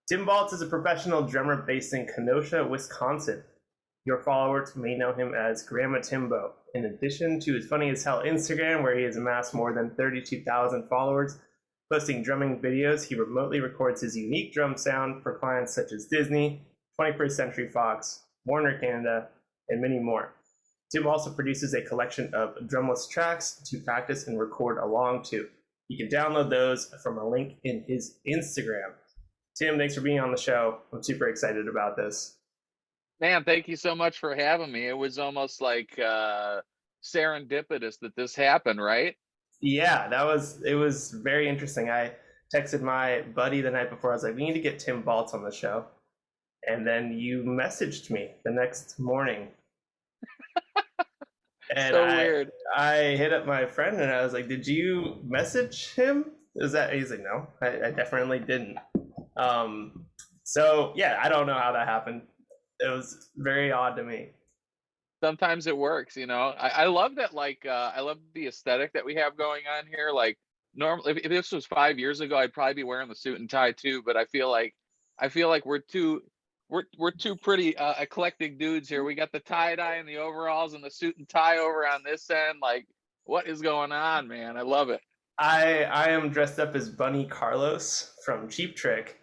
Tim Baltes is a professional drummer based in Kenosha, Wisconsin. Your followers may know him as Grandma Timbo. In addition to his funny as hell Instagram, where he has amassed more than 32,000 followers, posting drumming videos, he remotely records his unique drum sound for clients such as Disney, 21st Century Fox, Warner Canada, and many more. Tim also produces a collection of drumless tracks to practice and record along to. You can download those from a link in his Instagram. Tim, thanks for being on the show. I'm super excited about this. Man, thank you so much for having me. It was almost like serendipitous that this happened, right? Yeah, it was very interesting. I texted my buddy the night before. I was like, we need to get Tim Baltz on the show. And then you messaged me the next morning. And So I weird. I hit up my friend and I was like, did you message him? Is that he's like, no, I definitely didn't. Um so yeah, I don't know how that happened. It was very odd to me. Sometimes it works, I love that, I love the aesthetic that we have going on here. Like, normally, if this was 5 years ago, I'd probably be wearing the suit and tie too. But I feel like we're two pretty eclectic dudes here. We got the tie dye and the overalls and the suit and tie over on this end. Like, what is going on, man? I love it. I am dressed up as Bunny Carlos from Cheap Trick.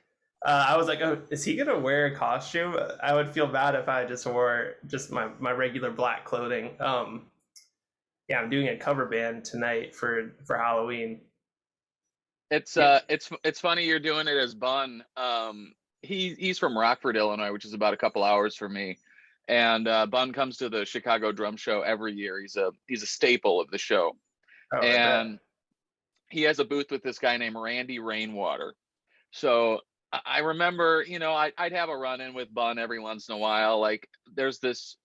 I was like, oh, is he gonna wear a costume? I would feel bad if I just wore just my regular black clothing. Yeah, I'm doing a cover band tonight for Halloween. It's Yeah. uh it's funny you're doing it as Bun. He's from Rockford, Illinois, which is about a couple hours from me. And Bun comes to the Chicago Drum Show every year. He's a staple of the show. Oh, I bet. And he has a booth with this guy named Randy Rainwater. So I remember, I'd have a run in with Bun every once in a while. Like, there's this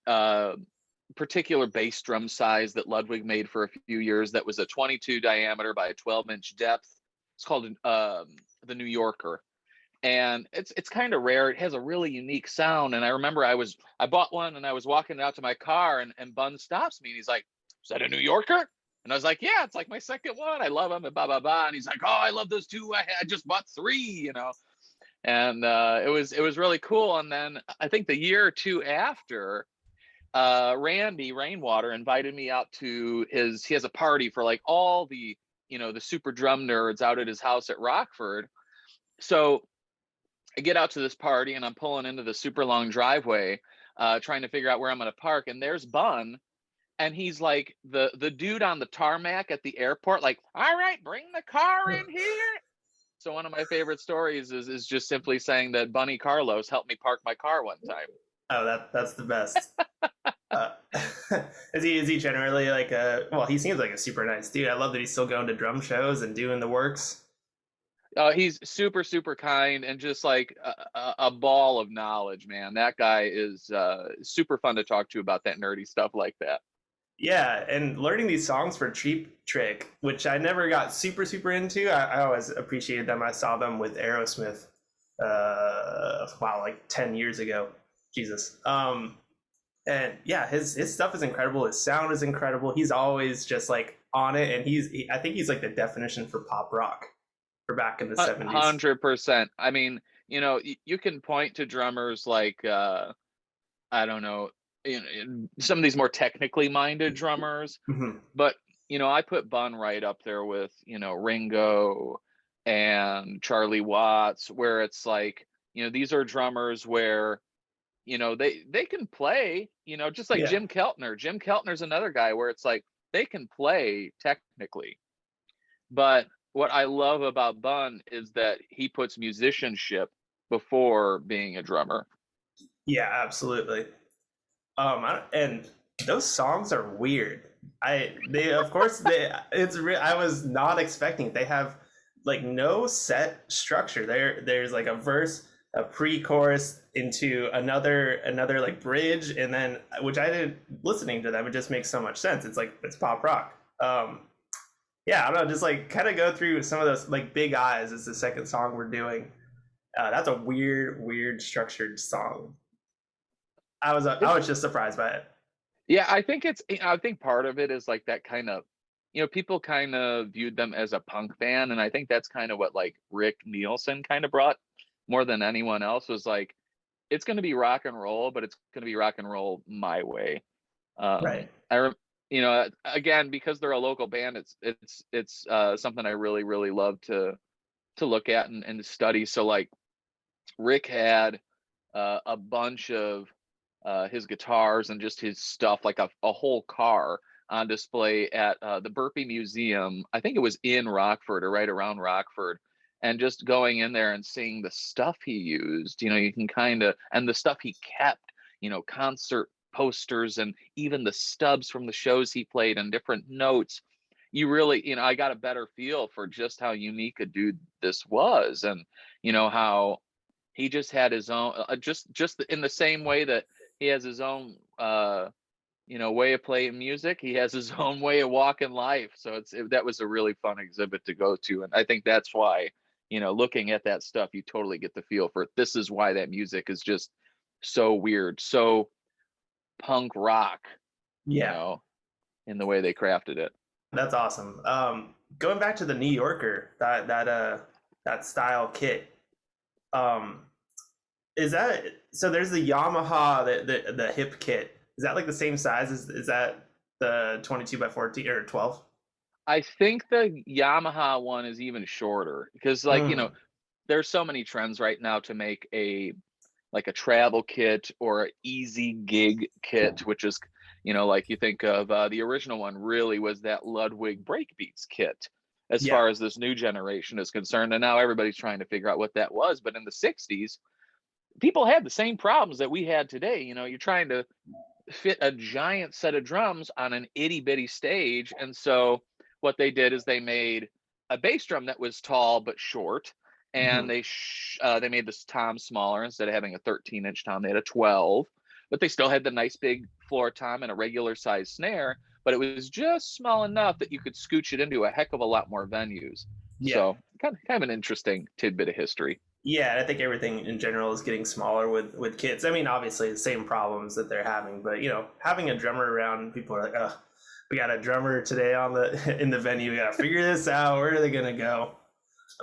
uh particular bass drum size that Ludwig made for a few years that was a 22 diameter by a 12-inch depth. It's called the New Yorker, and it's kind of rare. It has a really unique sound. And I remember I bought one and I was walking out to my car, and Bun stops me and he's like, "Is that a New Yorker?" And I was like, "Yeah, it's like my second one. I love them." And blah blah blah. And he's like, "Oh, I love those too. I just bought three." And it was really cool. And then I think the year or two after, Randy Rainwater invited me out to he has a party for like all the super drum nerds out at his house at Rockford. So I get out to this party and I'm pulling into the super long driveway, trying to figure out where I'm going to park. And there's Bun. And he's like the dude on the tarmac at the airport, like, "All right, bring the car in here." So one of my favorite stories is just simply saying that Bunny Carlos helped me park my car one time. Oh, that's the best. Uh, is he generally like a well? He seems like a super nice dude. I love that he's still going to drum shows and doing the works. He's super, super kind and just like a ball of knowledge, man. That guy is super fun to talk to about that nerdy stuff like that. Yeah, and learning these songs for Cheap Trick, which I never got super into. I always appreciated them. I saw them with Aerosmith, wow, like 10 years ago. Jesus. And yeah, his stuff is incredible. His sound is incredible. He's always just like on it, and I think he's like the definition for pop rock for back in the 70s. 100%. I mean, you can point to drummers like I don't know, some of these more technically minded drummers, Mhm. but I put Bun right up there with Ringo and Charlie Watts, where it's like these are drummers where they can play, just like Yeah. Jim Keltner. Jim Keltner's another guy where it's like they can play technically, but what I love about Bun is that he puts musicianship before being a drummer. Yeah, absolutely. And those songs are weird. They of course they it's real. I was not expecting it. They have like no set structure. There's like a verse, a pre-chorus into another like bridge, and then which I did listening to them. It just makes so much sense. It's like it's pop rock. Yeah, I don't know. Just like kind of go through some of those like Big Eyes is the second song we're doing. That's a weird structured song. I was just surprised by it. Yeah, I think part of it is like that kind of, people kind of viewed them as a punk band, and I think that's kind of what like Rick Nielsen kind of brought more than anyone else was like, it's going to be rock and roll, but it's going to be rock and roll my way. Right. You know, again, because they're a local band, it's something I really love to look at and to study. So like Rick had a bunch of his guitars and just his stuff, like a whole car on display at the Burpee Museum. I think it was in Rockford or right around Rockford. And just going in there and seeing the stuff he used, you know, you can kind of, and the stuff he kept, you know, concert posters and even the stubs from the shows he played and different notes. You really, you know, I got a better feel for just how unique a dude this was, and you know how he just had his own, just in the same way that he has his own you know, way of playing music, he has his own way of walking life. So that was a really fun exhibit to go to, and I think that's why, you know, looking at that stuff, you totally get the feel for it. This is why that music is just so weird, so punk rock, you Yeah. know, in the way they crafted it. That's awesome. Going back to the New Yorker, that style kit. Um, is that so? There's the Yamaha, the hip kit. Is that like the same size? Is that the 22 by 14 or 12? I think the Yamaha one is even shorter because, like, you know, Mm, there's so many trends right now to make a like a travel kit or an easy gig kit, which is, you know, like you think of the original one really was that Ludwig Breakbeats kit as yeah, far as this new generation is concerned. And now everybody's trying to figure out what that was. But in the 60s, people had the same problems that we had today. You know, you're trying to fit a giant set of drums on an itty bitty stage. And so what they did is they made a bass drum that was tall but short, and mhm, they made this tom smaller. Instead of having a 13-inch tom, they had a 12, but they still had the nice big floor tom and a regular size snare. But it was just small enough that you could scooch it into a heck of a lot more venues. yeah, So kind of an interesting tidbit of history. yeah. I think everything in general is getting smaller with kids. I mean, obviously the same problems that they're having, but you know, having a drummer around, people are like, oh, we got a drummer today on the in the venue. We got to figure this out. Where are they gonna go?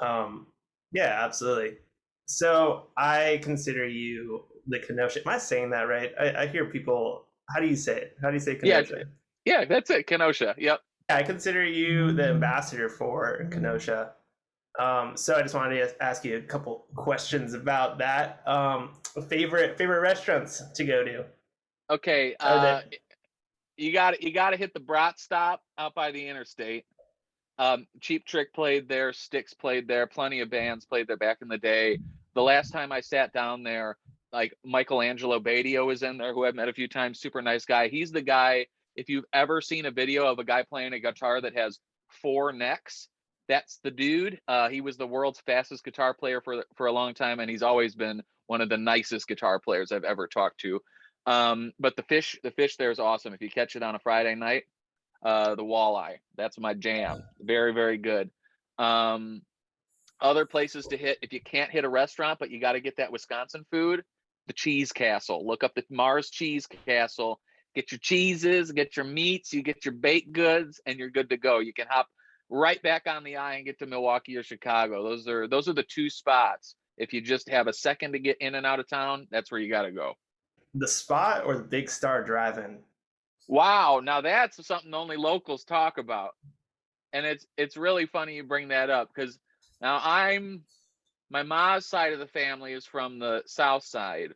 Um, yeah, absolutely. So I consider you the Kenosha. Am I saying that right? I hear people. How do you say it? How do you say Yeah, Kenosha? yeah, that's it. Kenosha. Yep. Yeah, I consider you the ambassador for Kenosha. So I just wanted to ask you a couple questions about that. Favorite restaurants to go to? Okay. Are that You got to hit the Brat stop out by the interstate. Cheap Trick played there, Styx played there, plenty of bands played there back in the day. The last time I sat down there, like Michelangelo Badio was in there, who I've met a few times, super nice guy. He's the guy, if you've ever seen a video of a guy playing a guitar that has four necks, that's the dude. He was the world's fastest guitar player for a long time, and he's always been one of the nicest guitar players I've ever talked to. But the fish there is awesome. If you catch it on a Friday night, the walleye. That's my jam. Very good. Um, Other places to hit if you can't hit a restaurant, but you got to get that Wisconsin food. The Cheese Castle. Look up the Mars Cheese Castle. Get your cheeses, get your meats, you get your baked goods, and you're good to go. You can hop right back on the I and get to Milwaukee or Chicago. Those are the two spots. If you just have a second to get in and out of town, that's where you got to go. the Spot or the Big Star Drive-In? Wow, now that's something only locals talk about. And it's really funny you bring that up because now my mom's side of the family is from the south side,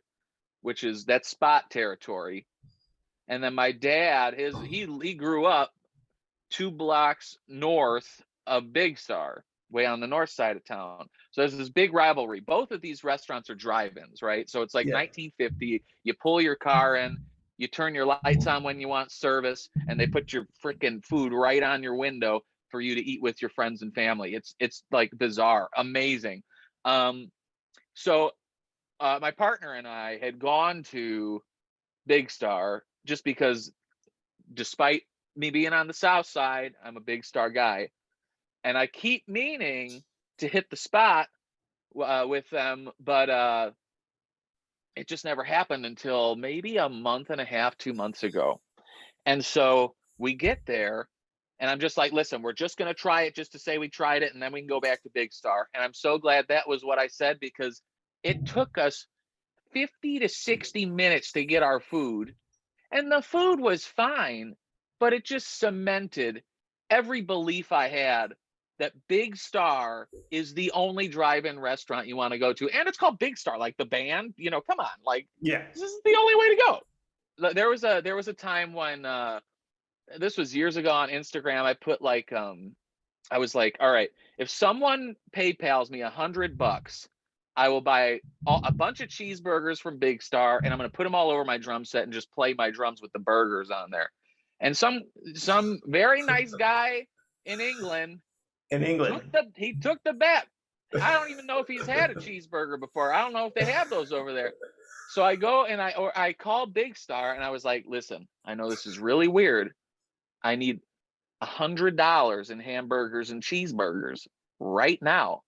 which is that Spot territory. And then my dad, he grew up 2 blocks north of Big Star, way on the north side of town. So there's this big rivalry. Both of these restaurants are drive-ins, right? So it's like Yeah, 1950. You pull your car in, you turn your lights on when you want service, and they put your freaking food right on your window for you to eat with your friends and family. It's like bizarre, amazing. Um, so my partner and I had gone to Big Star just because, despite me being on the south side, I'm a Big Star guy, and I keep meaning to hit the spot with them, but it just never happened until maybe a month and a half, 2 months ago. And so we get there, and I'm just like, listen, we're just going to try it just to say we tried it, and then we can go back to Big Star. And I'm so glad that was what I said because It took us 50 to 60 minutes to get our food, and the food was fine, but it just cemented every belief I had that Big Star is the only drive-in restaurant you want to go to. And it's called Big Star, like the band, come on, like Yeah. this is the only way to go. There was a time when this was years ago on Instagram. I put like I was like, all right, if someone PayPal's me $100, I will buy a bunch of cheeseburgers from Big Star, and I'm going to put them all over my drum set and just play my drums with the burgers on there. And some very nice guy in England In England. took the bet. I don't even know if he's had a cheeseburger before. I don't know if they have those over there. So I go and I call Big Star and I was like, listen, I know this is really weird. I need $100 in hamburgers and cheeseburgers right now.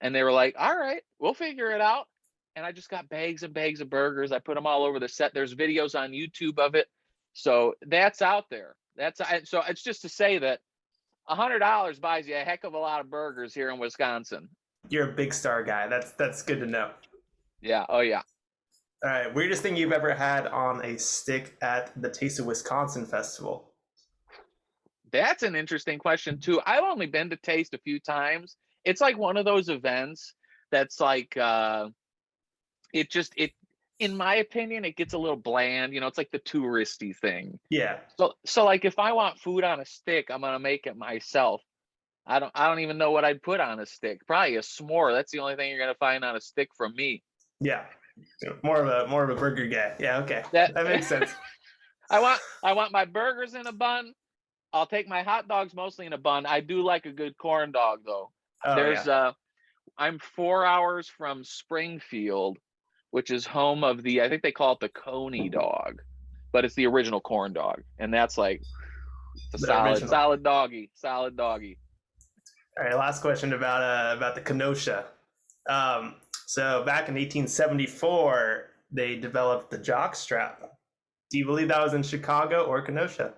And they were like, all right, we'll figure it out. And I just got bags and bags of burgers. I put them all over the set. There's videos on YouTube of it. So that's out there. So it's just to say that $100 buys you a heck of a lot of burgers here in Wisconsin. You're a Big Star guy. That's good to know. Yeah. Oh yeah. All right. Weirdest thing you've ever had on a stick at the Taste of Wisconsin festival? That's an interesting question too. I've only been to Taste a few times. It's like one of those events that's like it in my opinion it gets a little bland. It's like the touristy thing. Yeah. So like if I want food on a stick, I'm gonna make it myself. I don't even know what I'd put on a stick. Probably a s'more. That's the only thing you're gonna find on a stick from me. Yeah. More of a burger guy. Yeah, okay. That makes sense. I want my burgers in a bun. I'll take my hot dogs mostly in a bun. I do like a good corn dog though. Oh, I'm 4 hours from Springfield, which is home of I think they call it the Coney dog, but it's the original corn dog. And that's like a solid doggy. All right, last question about the Kenosha. So back in 1874, they developed the jock strap. Do you believe that was in Chicago or Kenosha?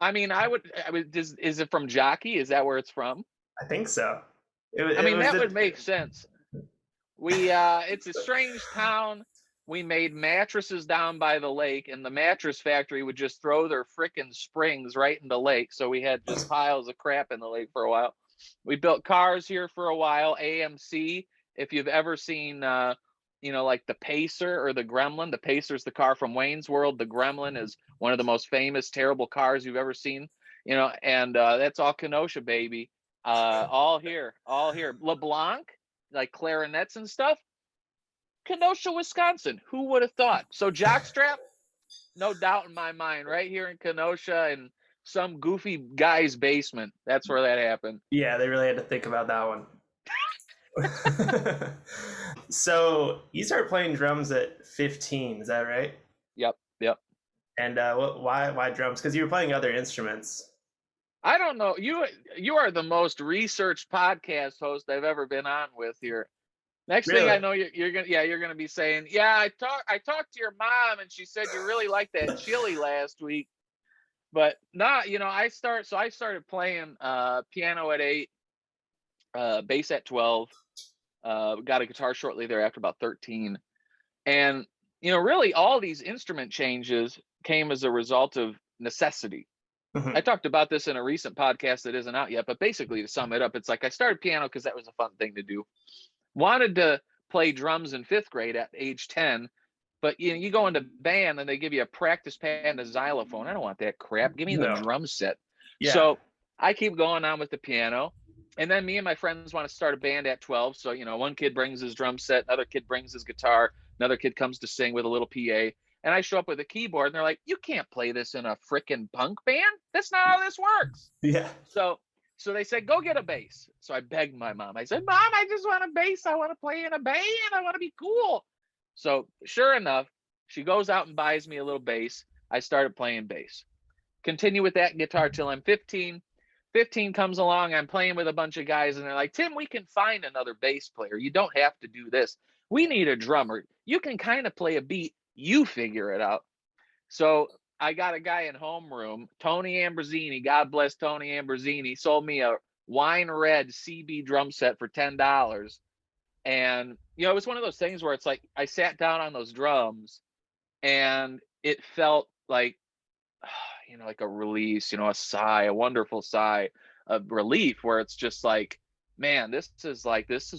I mean, is it from Jockey? Is that where it's from? I think so. That would make sense. It's a strange town. We made mattresses down by the lake, and the mattress factory would just throw their frickin' springs right in the lake. So we had just piles of crap in the lake for a while. We built cars here for a while. AMC, if you've ever seen, like the Pacer or the Gremlin. The Pacer's the car from Wayne's World. The Gremlin is one of the most famous, terrible cars you've ever seen. And that's all Kenosha, baby. All here. LeBlanc, like clarinets and stuff. Kenosha, Wisconsin. Who would have thought? So jockstrap, no doubt in my mind, right here in Kenosha and some goofy guy's basement. That's where that happened. Yeah, they really had to think about that one. So you started playing drums at 15, is that right? Yep. And why drums? Because you were playing other instruments. I don't know. You are the most researched podcast host I've ever been on with here. Next Really? thing I know, you're gonna be saying, yeah, I talked to your mom and she said you really liked that chili last week. But I started playing piano at 8, bass at 12, got a guitar shortly thereafter, about 13. And really all these instrument changes came as a result of necessity. Mhm. I talked about this in a recent podcast that isn't out yet, but basically to sum it up, it's like I started piano because that was a fun thing to do. Wanted to play drums in 5th grade at age 10, but you go into band and they give you a practice pad and a xylophone. I don't want that crap. Give me the drum set. Yeah. So I keep going on with the piano. And then me and my friends want to start a band at 12. So, one kid brings his drum set, another kid brings his guitar, another kid comes to sing with a little PA. And I show up with a keyboard and they're like, you can't play this in a frickin' punk band. That's not how this works. Yeah. So they said, go get a bass. So I begged my mom. I said, Mom, I just want a bass. I want to play in a band. I want to be cool. So sure enough, she goes out and buys me a little bass. I started playing bass. Continue with that guitar till I'm 15. 15 comes along. I'm playing with a bunch of guys and they're like, Tim, we can find another bass player. You don't have to do this. We need a drummer. You can kind of play a beat. You figure it out. So I got a guy in homeroom, Tony Ambrosini. God bless Tony Ambrosini. Sold me a wine red CB drum set for $10. And it was one of those things where it's like I sat down on those drums and it felt like like a release, a sigh, a wonderful sigh of relief, where it's just like, man, this is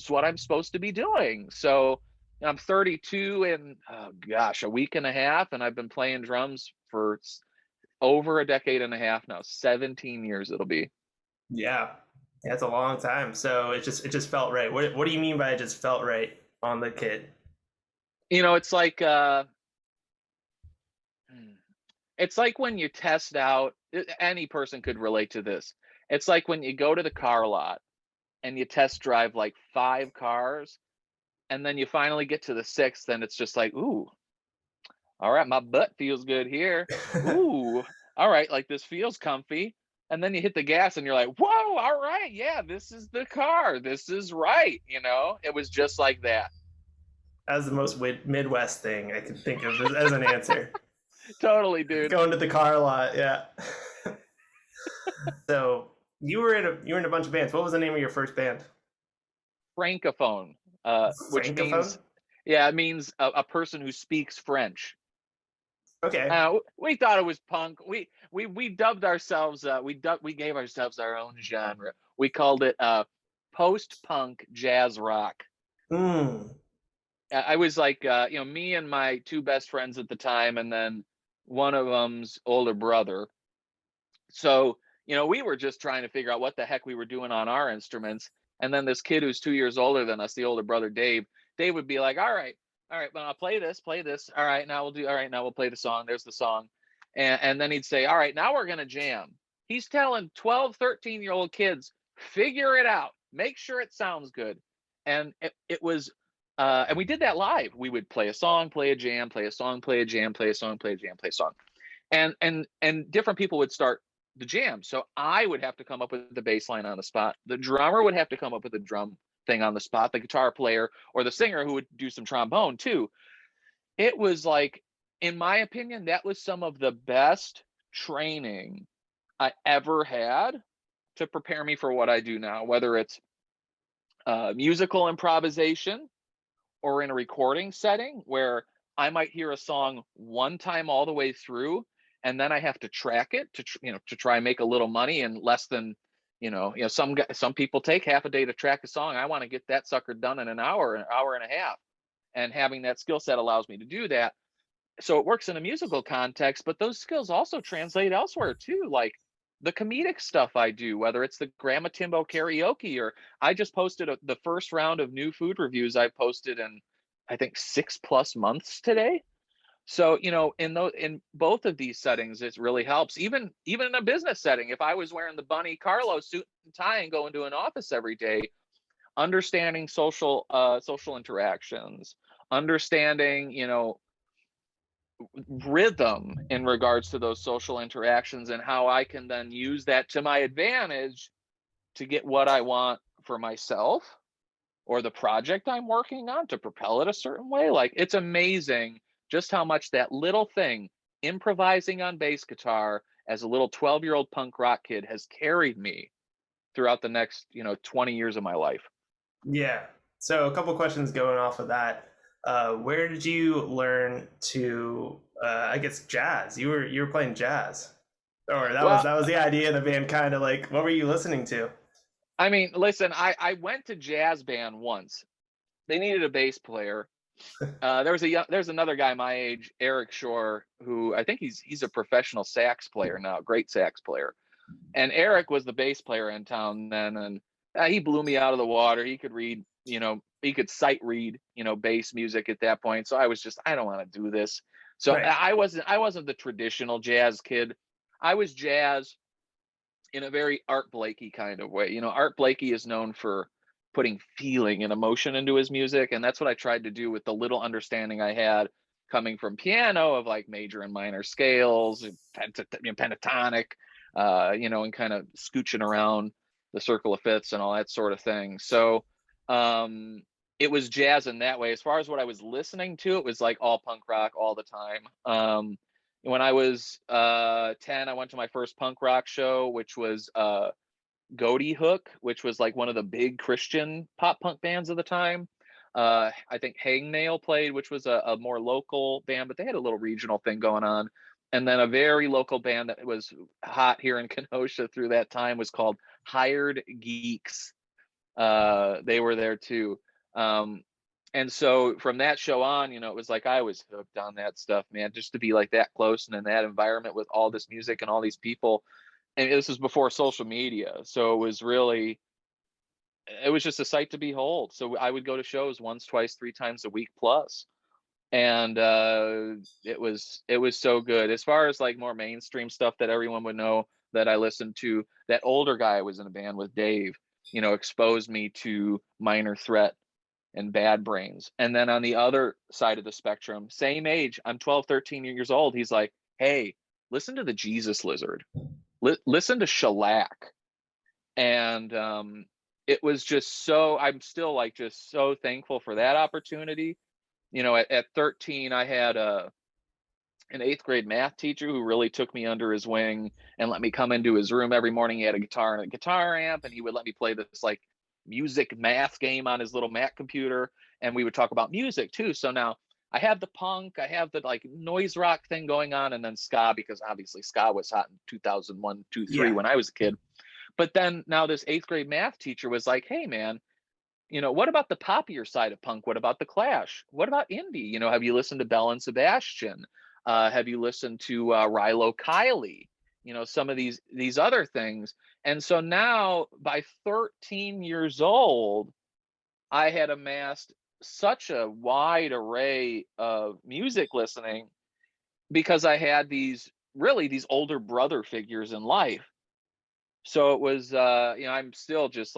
what I'm supposed to be doing. So I'm 32 in, oh gosh, a week and a half, and I've been playing drums for over a decade and a half now. 17 years it'll be. Yeah, that's a long time. So it just felt right. What do you mean by it just felt right on the kid? It's like hmm, it's like when you test out, any person could relate to this. It's like when you go to the car lot and you test drive like 5 cars, and then you finally get to the sixth, and it's just like, ooh, all right, my butt feels good here. Ooh, all right, like this feels comfy. And then you hit the gas and you're like, whoa, all right, yeah, this is the car. This is right. It was just like that. That's the most Midwest thing I could think of as an answer. Totally, dude. Going to the car lot, yeah. So you were in a bunch of bands. What was the name of your first band? Francophone, which Francophone. means, yeah, it means a person who speaks French. Okay. We thought it was punk. We dubbed ourselves. We gave ourselves our own genre. We called it post-punk jazz rock. Hmm. I was like, me and my two best friends at the time, and then one of them's older brother. So, we were just trying to figure out what the heck we were doing on our instruments. And then this kid who's 2 years older than us, the older brother Dave would be like, all right, well, I'll play this. All right, now we'll play the song. There's the song. And then he'd say, all right, now we're going to jam. He's telling 12, 13-year-old kids, figure it out, make sure it sounds good. And it was, and we did that live. We would play a song, play a jam, play a song, play a jam, play a song, play a jam, play a song. And different people would start the jam. So I would have to come up with the bass line on the spot. The drummer would have to come up with the drum thing on the spot, the guitar player or the singer who would do some trombone too. It was like, in my opinion, that was some of the best training I ever had to prepare me for what I do now, whether it's musical improvisation or in a recording setting where I might hear a song one time all the way through, and then I have to track it to try and make a little money in less than, some people take half a day to track a song. I want to get that sucker done in an hour and a half, and having that skill set allows me to do that. So it works in a musical context, but those skills also translate elsewhere too, like the comedic stuff I do, whether it's the Grandma Timbo karaoke, or I just posted the first round of new food reviews I posted in, I think, 6+ months today. So, in both of these settings, it really helps. Even in a business setting, if I was wearing the Bunny Carlo suit and tie and going to an office every day, understanding social interactions, understanding, rhythm in regards to those social interactions, and how I can then use that to my advantage to get what I want for myself or the project I'm working on, to propel it a certain way. Like, it's amazing just how much that little thing, improvising on bass guitar as a little 12-year-old punk rock kid, has carried me throughout the next, 20 years of my life. Yeah. So a couple questions going off of that. Where did you learn to? I guess jazz. You were playing jazz, or that was Well, that was the idea of the band. Kind of like, what were you listening to? I mean, listen, I went to jazz band once. They needed a bass player. There's another guy my age, Eric Shore, who I think he's a professional sax player now, great sax player. And Eric was the bass player in town then, and he blew me out of the water. He could read, he could sight read, bass music at that point. So I was just, I don't want to do this. So Right. I wasn't the traditional jazz kid. I was jazz in a very Art Blakey kind of way. Art Blakey is known for putting feeling and emotion into his music, and that's what I tried to do with the little understanding I had coming from piano of like major and minor scales, pentatonic, and kind of scooching around the circle of fifths and all that sort of thing. So it was jazz in that way. As far as what I was listening to, it was like all punk rock all the time. When I was 10, I went to my first punk rock show, which was Goaty Hook, which was like one of the big Christian pop punk bands of the time. I think Hangnail played, which was a more local band, but they had a little regional thing going on. And then a very local band that was hot here in Kenosha through that time was called Hired Geeks. They were there too. Um, and so from that show on, it was like I was hooked on that stuff, man, just to be like that close and in that environment with all this music and all these people. And this was before social media. So it was just a sight to behold. So I would go to shows once, twice, three times a week plus. And it was so good. As far as like more mainstream stuff that everyone would know that I listened to, that older guy I was in a band with, Dave, exposed me to Minor Threat and Bad Brains. And then on the other side of the spectrum, same age, I'm 12, 13 years old. He's like, hey, listen to the Jesus Lizard. Listen to Shellac. And it was just I'm still like just so thankful for that opportunity. At 13, I had an eighth grade math teacher who really took me under his wing and let me come into his room every morning. He had a guitar and a guitar amp, and he would let me play this like music math game on his little Mac computer. And we would talk about music too. So now I have the punk, I have the like noise rock thing going on, and then ska, because obviously ska was hot in 2001, 2, 3 Yeah. when I was a kid. But then now this eighth grade math teacher was like, hey, man, what about the poppier side of punk? What about the Clash? What about indie? Have you listened to Bell and Sebastian? Have you listened to Rilo Kiley? Some of these other things. And so now, by 13 years old, I had amassed such a wide array of music listening because I had these older brother figures in life. So it was I'm still just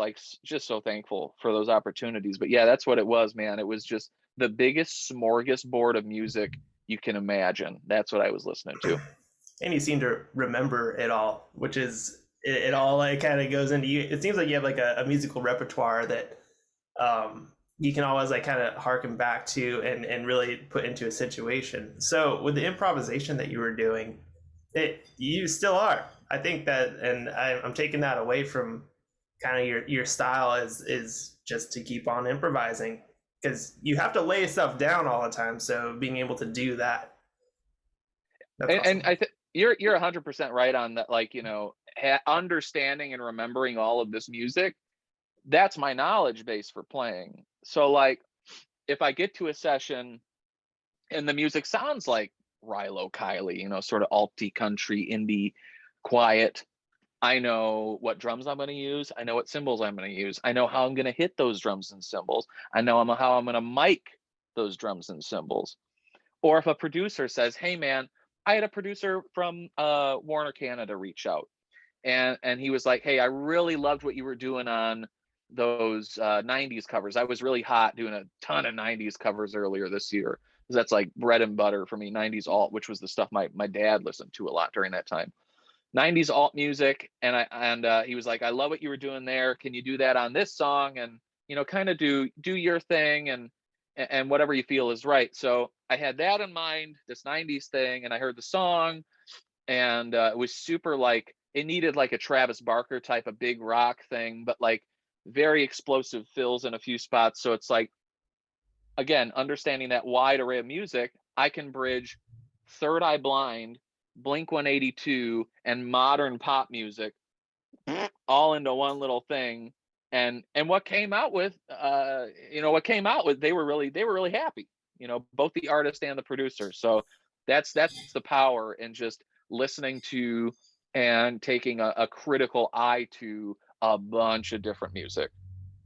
so thankful for those opportunities. But yeah, that's what it was, man. It was just the biggest smorgasbord of music you can imagine. That's what I was listening to. And you seem to remember it all, which is it all like kind of goes into you. It seems like you have like a musical repertoire that you can always like kind of harken back to and really put into a situation. So with the improvisation that you were doing, you still are. I think that, and I'm taking that away from kind of your style is just to keep on improvising, because you have to lay stuff down all the time. So being able to do that, that's And awesome. I think you're 100% right on that. Like, understanding and remembering all of this music, that's my knowledge base for playing. So like, if I get to a session and the music sounds like Rilo Kiley, sort of alty country indie, quiet, I know what drums I'm going to use. I know what cymbals I'm going to use. I know how I'm going to hit those drums and cymbals. I know how I'm going to mic those drums and cymbals. Or if a producer says, hey, man, I had a producer from Warner Canada reach out. And he was like, hey, I really loved what you were doing on those 90s covers. I was really hot doing a ton of 90s covers earlier this year. Because that's like bread and butter for me, 90s alt, which was the stuff my dad listened to a lot during that time. 90s alt music, and he was like, I love what you were doing there. Can you do that on this song? And kind of do your thing, and whatever you feel is right. So I had that in mind, this 90s thing, and I heard the song, and it was super, like, it needed like a Travis Barker type of big rock thing, but like very explosive fills in a few spots. So it's like, again, understanding that wide array of music, I can bridge Third Eye Blind, Blink 182, and modern pop music all into one little thing. And what came out with, they were really happy, both the artist and the producer. So that's the power in just listening to and taking a critical eye to a bunch of different music.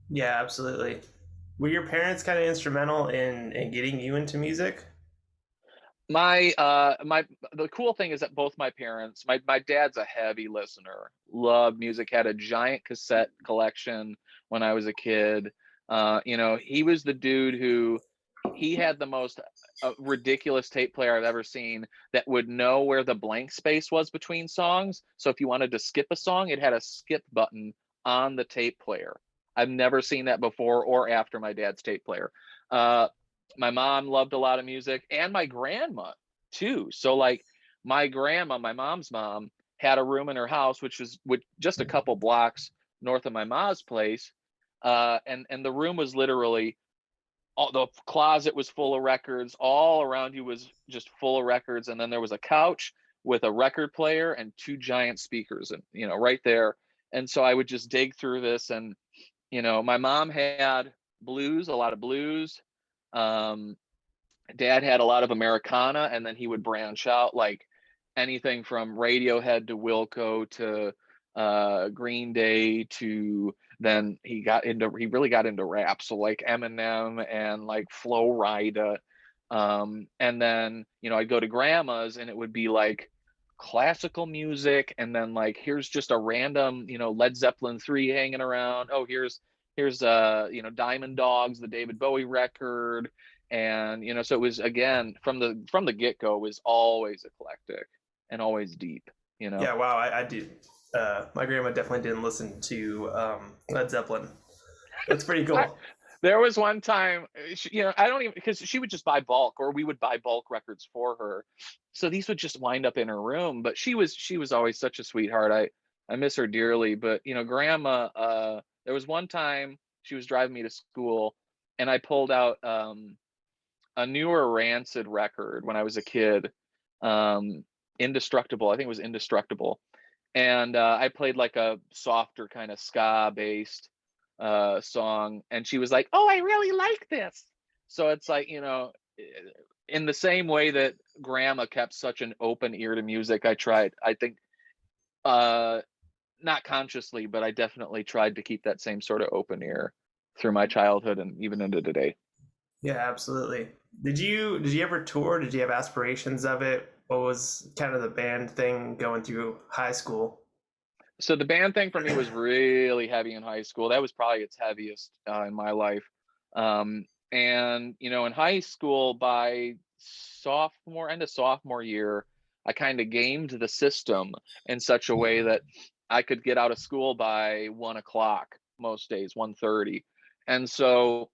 Yeah, absolutely. Were your parents kind of instrumental in getting you into music? My the cool thing is that both my parents, my dad's a heavy listener, loved music, had a giant cassette collection when I was a kid. He was the dude who, he had the most ridiculous tape player I've ever seen, that would know where the blank space was between songs. So if you wanted to skip a song, it had a skip button on the tape player. I've never seen that before or after my dad's tape player. My mom loved a lot of music, and my grandma too. So like, my grandma, my mom's mom, had a room in her house, which was just a couple blocks north of my mom's place. And the room was literally all the closet was full of records. All around you was just full of records. And then there was a couch with a record player and two giant speakers, and right there. And so I would just dig through this, and my mom had blues, a lot of blues. Um, Dad had a lot of Americana, and then he would branch out like anything from Radiohead to Wilco to Green Day, to then he really got into rap, so like Eminem and like Flo Rida. And then I'd go to grandma's and it would be like classical music, and then like here's just a random Led Zeppelin 3 hanging around. Oh, here's Diamond Dogs, the David Bowie record. And so it was, again, from the get-go, was always eclectic and always deep. Yeah, wow, I do. My grandma definitely didn't listen to Led Zeppelin. That's pretty I, cool. there was one time, I don't even, because she would just buy bulk, or we would buy bulk records for her, so these would just wind up in her room. But she was always such a sweetheart. I miss her dearly. But grandma, there was one time she was driving me to school, and I pulled out a newer Rancid record when I was a kid. Indestructible, I think it was Indestructible. And I played like a softer kind of ska based song, and she was like, "Oh, I really like this." So it's like, in the same way that grandma kept such an open ear to music, I think, uh not consciously, but I definitely tried to keep that same sort of open ear through my childhood and even into today. Yeah, absolutely. Did you ever tour? Did you have aspirations of it? What was kind of the band thing going through high school? So the band thing for me was really heavy in high school. That was probably its heaviest in my life. And in high school, by end of sophomore year, I kind of gamed the system in such a way that I could get out of school by 1 o'clock most days, 1:30. And so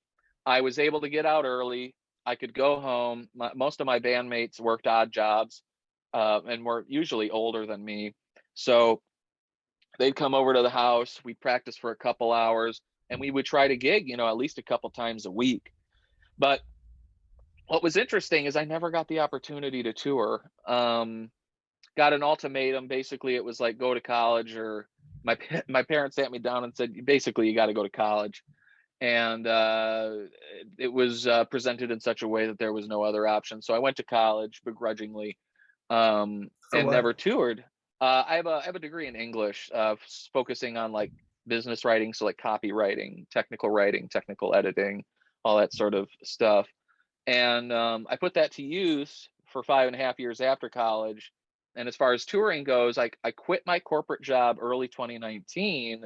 I was able to get out early. I could go home. Most of my bandmates worked odd jobs, and were usually older than me. So they'd come over to the house, we'd practice for a couple hours, and we would try to gig, at least a couple times a week. But what was interesting is I never got the opportunity to tour. Got an ultimatum. Basically, it was like, go to college, or my my parents sat me down and said, basically, you got to go to college. And it was presented in such a way that there was no other option. So I went to college begrudgingly, For and what? never toured. I have a degree in English, focusing on like business writing, so like copywriting, technical editing, all that sort of stuff. And I put that to use for 5.5 years after college. And as far as touring goes, I quit my corporate job early 2019,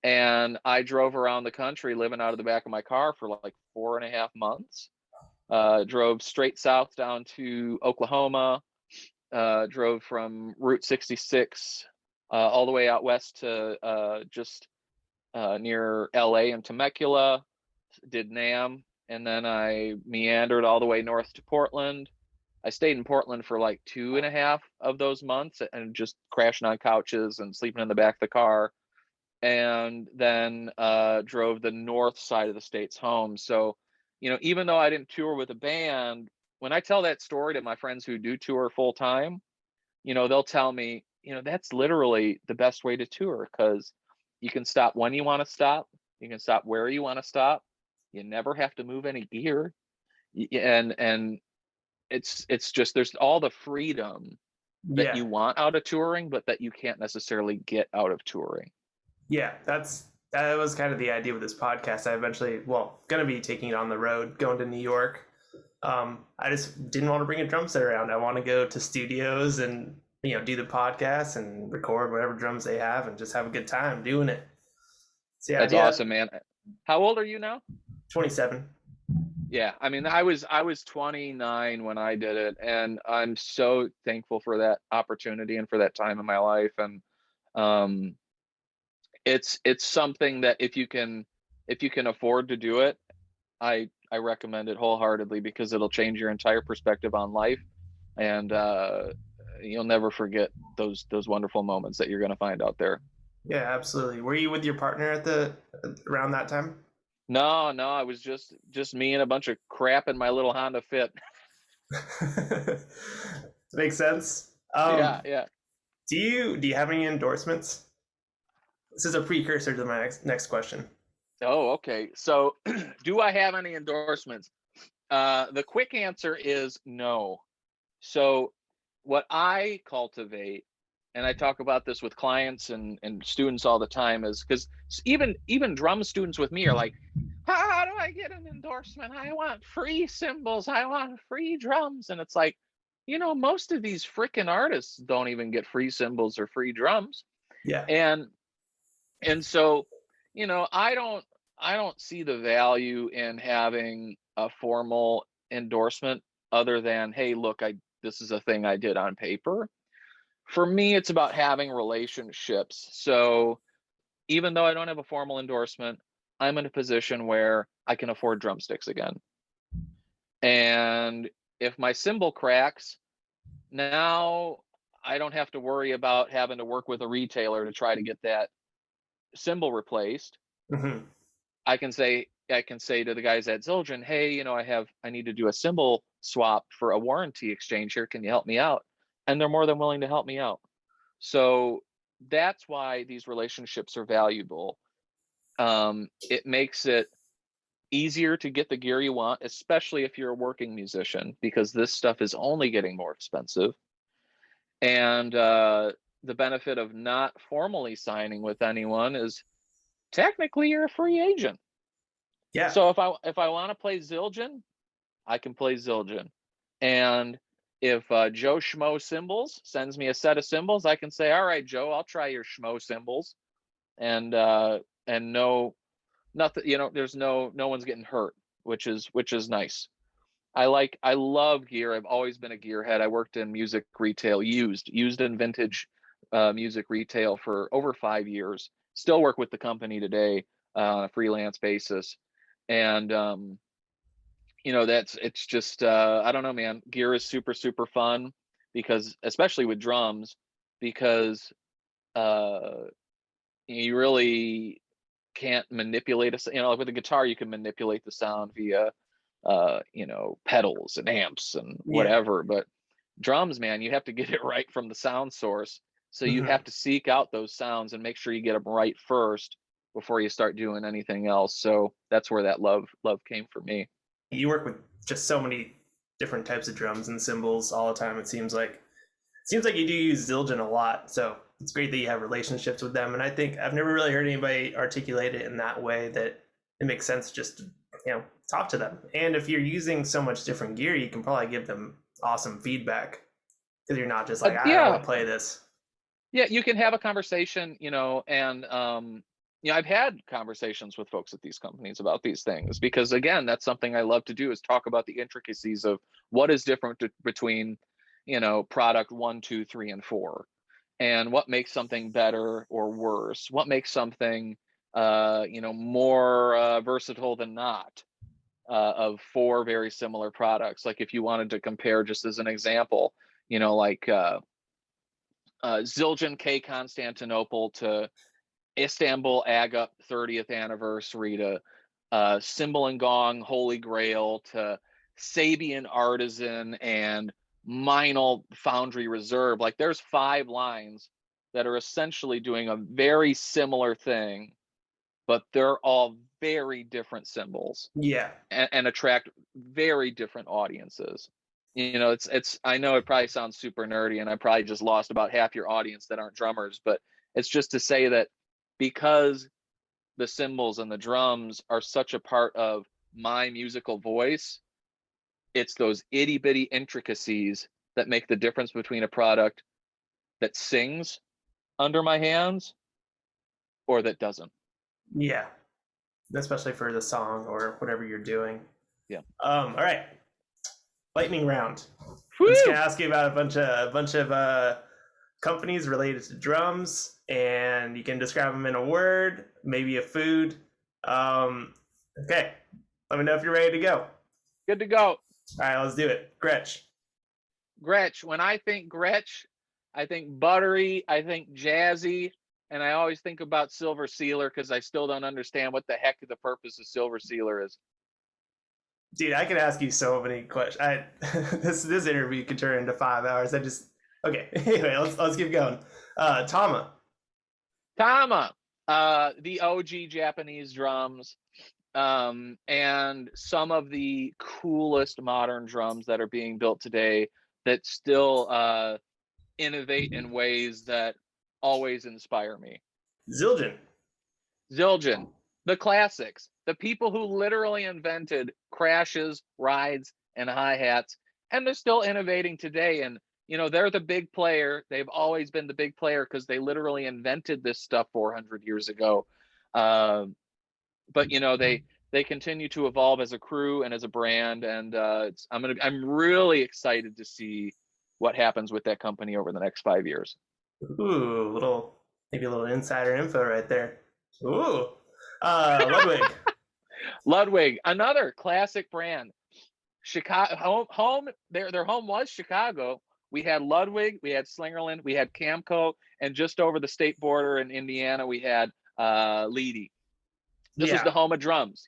and I drove around the country living out of the back of my car for like 4.5 months. Drove straight south down to Oklahoma, drove from Route 66 all the way out west to just near LA and Temecula, did NAM, and then I meandered all the way north to Portland. I stayed in Portland for like 2.5 of those months, and just crashing on couches and sleeping in the back of the car. And then drove the north side of the states home. So, even though I didn't tour with a band, when I tell that story to my friends who do tour full time, they'll tell me, that's literally the best way to tour, because you can stop when you want to stop, you can stop where you want to stop, you never have to move any gear, and it's just, there's all the freedom that Yeah, you want out of touring, but that you can't necessarily get out of touring. yeah. That was kind of the idea with this podcast. I eventually, well, gonna be taking it on the road, going to New York. I just didn't want to bring a drum set around. I want to go to studios and do the podcast and record whatever drums they have and just have a good time doing it. It's the That's idea. awesome, man. How old are you now? 27. Yeah, I mean, I was 29 when I did it, and I'm so thankful for that opportunity and for that time in my life. And um, it's something that if you can afford to do it, I recommend it wholeheartedly, because it'll change your entire perspective on life, and you'll never forget those wonderful moments that you're going to find out there. Yeah, absolutely. Were you with your partner at the around that time? No, no, I was just me and a bunch of crap in my little Honda Fit. Makes sense. Yeah, yeah. Do you have any endorsements? This is a precursor to my next question. Oh, okay. So, do I have any endorsements? The quick answer is no. So, what I cultivate, and I talk about this with clients and students all the time, is because even drum students with me are like, how do I get an endorsement? I want free cymbals. I want free drums. And it's like, most of these freaking artists don't even get free cymbals or free drums. Yeah. And so, I don't see the value in having a formal endorsement other than, hey, look, I this is a thing I did on paper. For me, it's about having relationships. So even though I don't have a formal endorsement, I'm in a position where I can afford drumsticks again. And if my cymbal cracks, now I don't have to worry about having to work with a retailer to try to get that cymbal replaced. Hmm. I can say to the guys at Zildjian, hey, I need to do a cymbal swap for a warranty exchange here. Can you help me out? And they're more than willing to help me out. So that's why these relationships are valuable. It makes it easier to get the gear you want, especially if you're a working musician, because this stuff is only getting more expensive. And the benefit of not formally signing with anyone is technically you're a free agent. Yeah. So if I want to play Zildjian, I can play Zildjian. And if Joe Schmo Cymbals sends me a set of cymbals, I can say, all right, Joe, I'll try your Schmo cymbals. And no, nothing, there's no one's getting hurt, which is nice. I love gear. I've always been a gearhead. I worked in music retail, used and vintage music retail for over 5 years. Still work with the company today on a freelance basis. And it's just I don't know, man. Gear is super, super fun because, especially with drums, because uh you really can't manipulate like with a guitar you can manipulate the sound via pedals and amps and Yeah. whatever, but drums, man, you have to get it right from the sound source. So you Hmm. have to seek out those sounds and make sure you get them right first before you start doing anything else. So that's where that love came for me. You work with just so many different types of drums and cymbals all the time. It seems like you do use Zildjian a lot. So it's great that you have relationships with them. And I think I've never really heard anybody articulate it in that way that it makes sense just to, talk to them. And if you're using so much different gear, you can probably give them awesome feedback because you're not just like, I don't want Yeah, to play this. yeah, you can have a conversation, and I've had conversations with folks at these companies about these things because, again, that's something I love to do, is talk about the intricacies of what is different between, product one, two, three, and four, and what makes something better or worse, what makes something more versatile than not, of four very similar products. Like if you wanted to compare, just as an example, like Zildjian K Constantinople to Istanbul Agop 30th anniversary to Cymbal and Gong Holy Grail to Sabian Artisan and Meinl Foundry Reserve. Like there's 5 lines that are essentially doing a very similar thing, but they're all very different cymbals Yeah. and attract very different audiences. It's I know it probably sounds super nerdy and I probably just lost about half your audience that aren't drummers, but it's just to say that because the cymbals and the drums are such a part of my musical voice, it's those itty bitty intricacies that make the difference between a product that sings under my hands or that doesn't. Yeah. Especially for the song or whatever you're doing. Yeah. All right. Lightning round. I'm just gonna Woo! ask you about a bunch of companies related to drums, and you can describe them in a word, maybe a food. Okay, let me know if you're ready to go. All Good to go. right, let's do it. Gretsch. Gretsch. When I think Gretsch, I think buttery, I think jazzy, And I always think about Silver Sealer because I still don't understand what the heck the purpose of Silver Sealer is. Dude, I could ask you so many questions. This interview could turn into 5 hours. Okay. Anyway, let's keep going. Tama. Tama, the OG Japanese drums, and some of the coolest modern drums that are being built today that still innovate in ways that always inspire me. Zildjian. Zildjian, the classics, the people who literally invented crashes, rides, and hi-hats, and they're still innovating today. And they're the big player. They've always been the big player because they literally invented this stuff 400 years ago. But they continue to evolve as a crew and as a brand, and I'm really excited to see what happens with that company over the next 5 years. Ooh, maybe a little insider info right there. Ooh. Ludwig. Ludwig, another classic brand. Chicago home. Their home was Chicago. We had Ludwig, we had Slingerland, we had Camco, and just over the state border in Indiana, we had Leedy. This was the Yeah. home of drums.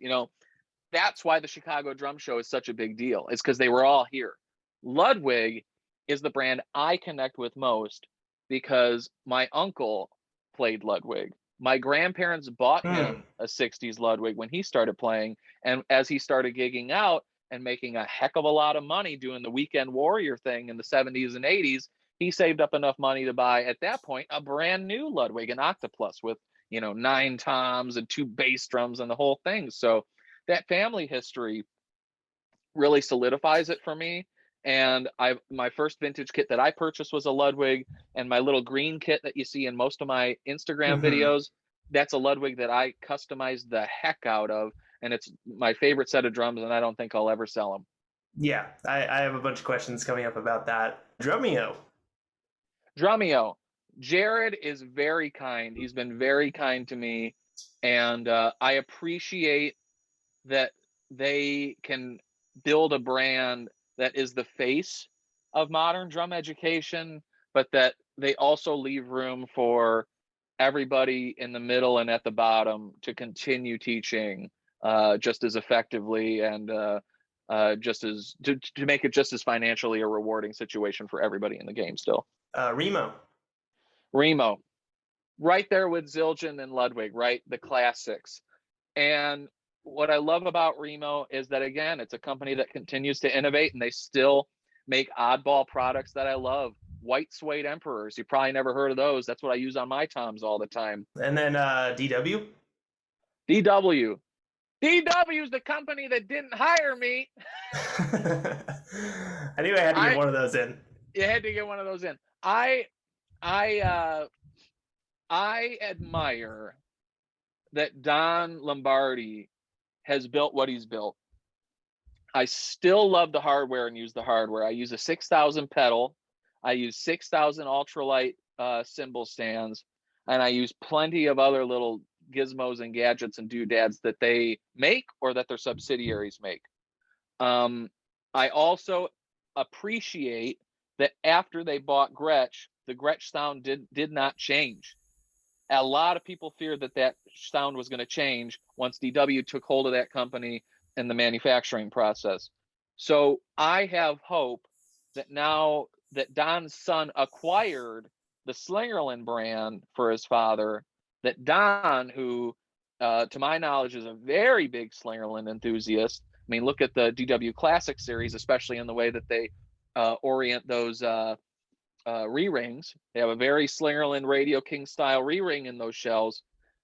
That's why the Chicago Drum Show is such a big deal. It's because they were all here. Ludwig is the brand I connect with most because my uncle played Ludwig. My grandparents bought him a 60s Ludwig when he started playing. And as he started gigging out and making a heck of a lot of money doing the weekend warrior thing in the 70s and 80s, he saved up enough money to buy, at that point, a brand new Ludwig, an Octoplus with 9 toms and 2 bass drums and the whole thing. So that family history really solidifies it for me. And my first vintage kit that I purchased was a Ludwig, and my little green kit that you see in most of my Instagram videos, that's a Ludwig that I customized the heck out of, and it's my favorite set of drums, and I don't think I'll ever sell them. Yeah, I have a bunch of questions coming up about that. Drumeo. Jared is very kind. He's been very kind to me, and I appreciate that they can build a brand that is the face of modern drum education, but that they also leave room for everybody in the middle and at the bottom to continue teaching just as effectively, and just as to make it just as financially a rewarding situation for everybody in the game still. Remo, right there with Zildjian and Ludwig, right? The classics. And what I love about Remo is that, again, it's a company that continues to innovate, and they still make oddball products that I love. White suede emperors. You probably never heard of those. That's what I use on my toms all the time. And then DW. DW. DW is the company that didn't hire me. I knew I had to get one of those in. You had to get one of those in. I admire that Don Lombardi has built what he's built. I still love the hardware and use the hardware. I use a 6,000 pedal. I use 6,000 ultralight cymbal stands, and I use plenty of other little gizmos and gadgets and doodads that they make or that their subsidiaries make. I also appreciate that after they bought Gretsch, the Gretsch sound did not change. A lot of people feared that sound was going to change once DW took hold of that company and the manufacturing process. So I have hope that now that Don's son acquired the Slingerland brand for his father, that Don, who to my knowledge is a very big Slingerland enthusiast. I mean, look at the DW Classic series, especially in the way that they orient those re-rings. They have a very Slingerland Radio King style re-ring in those shells.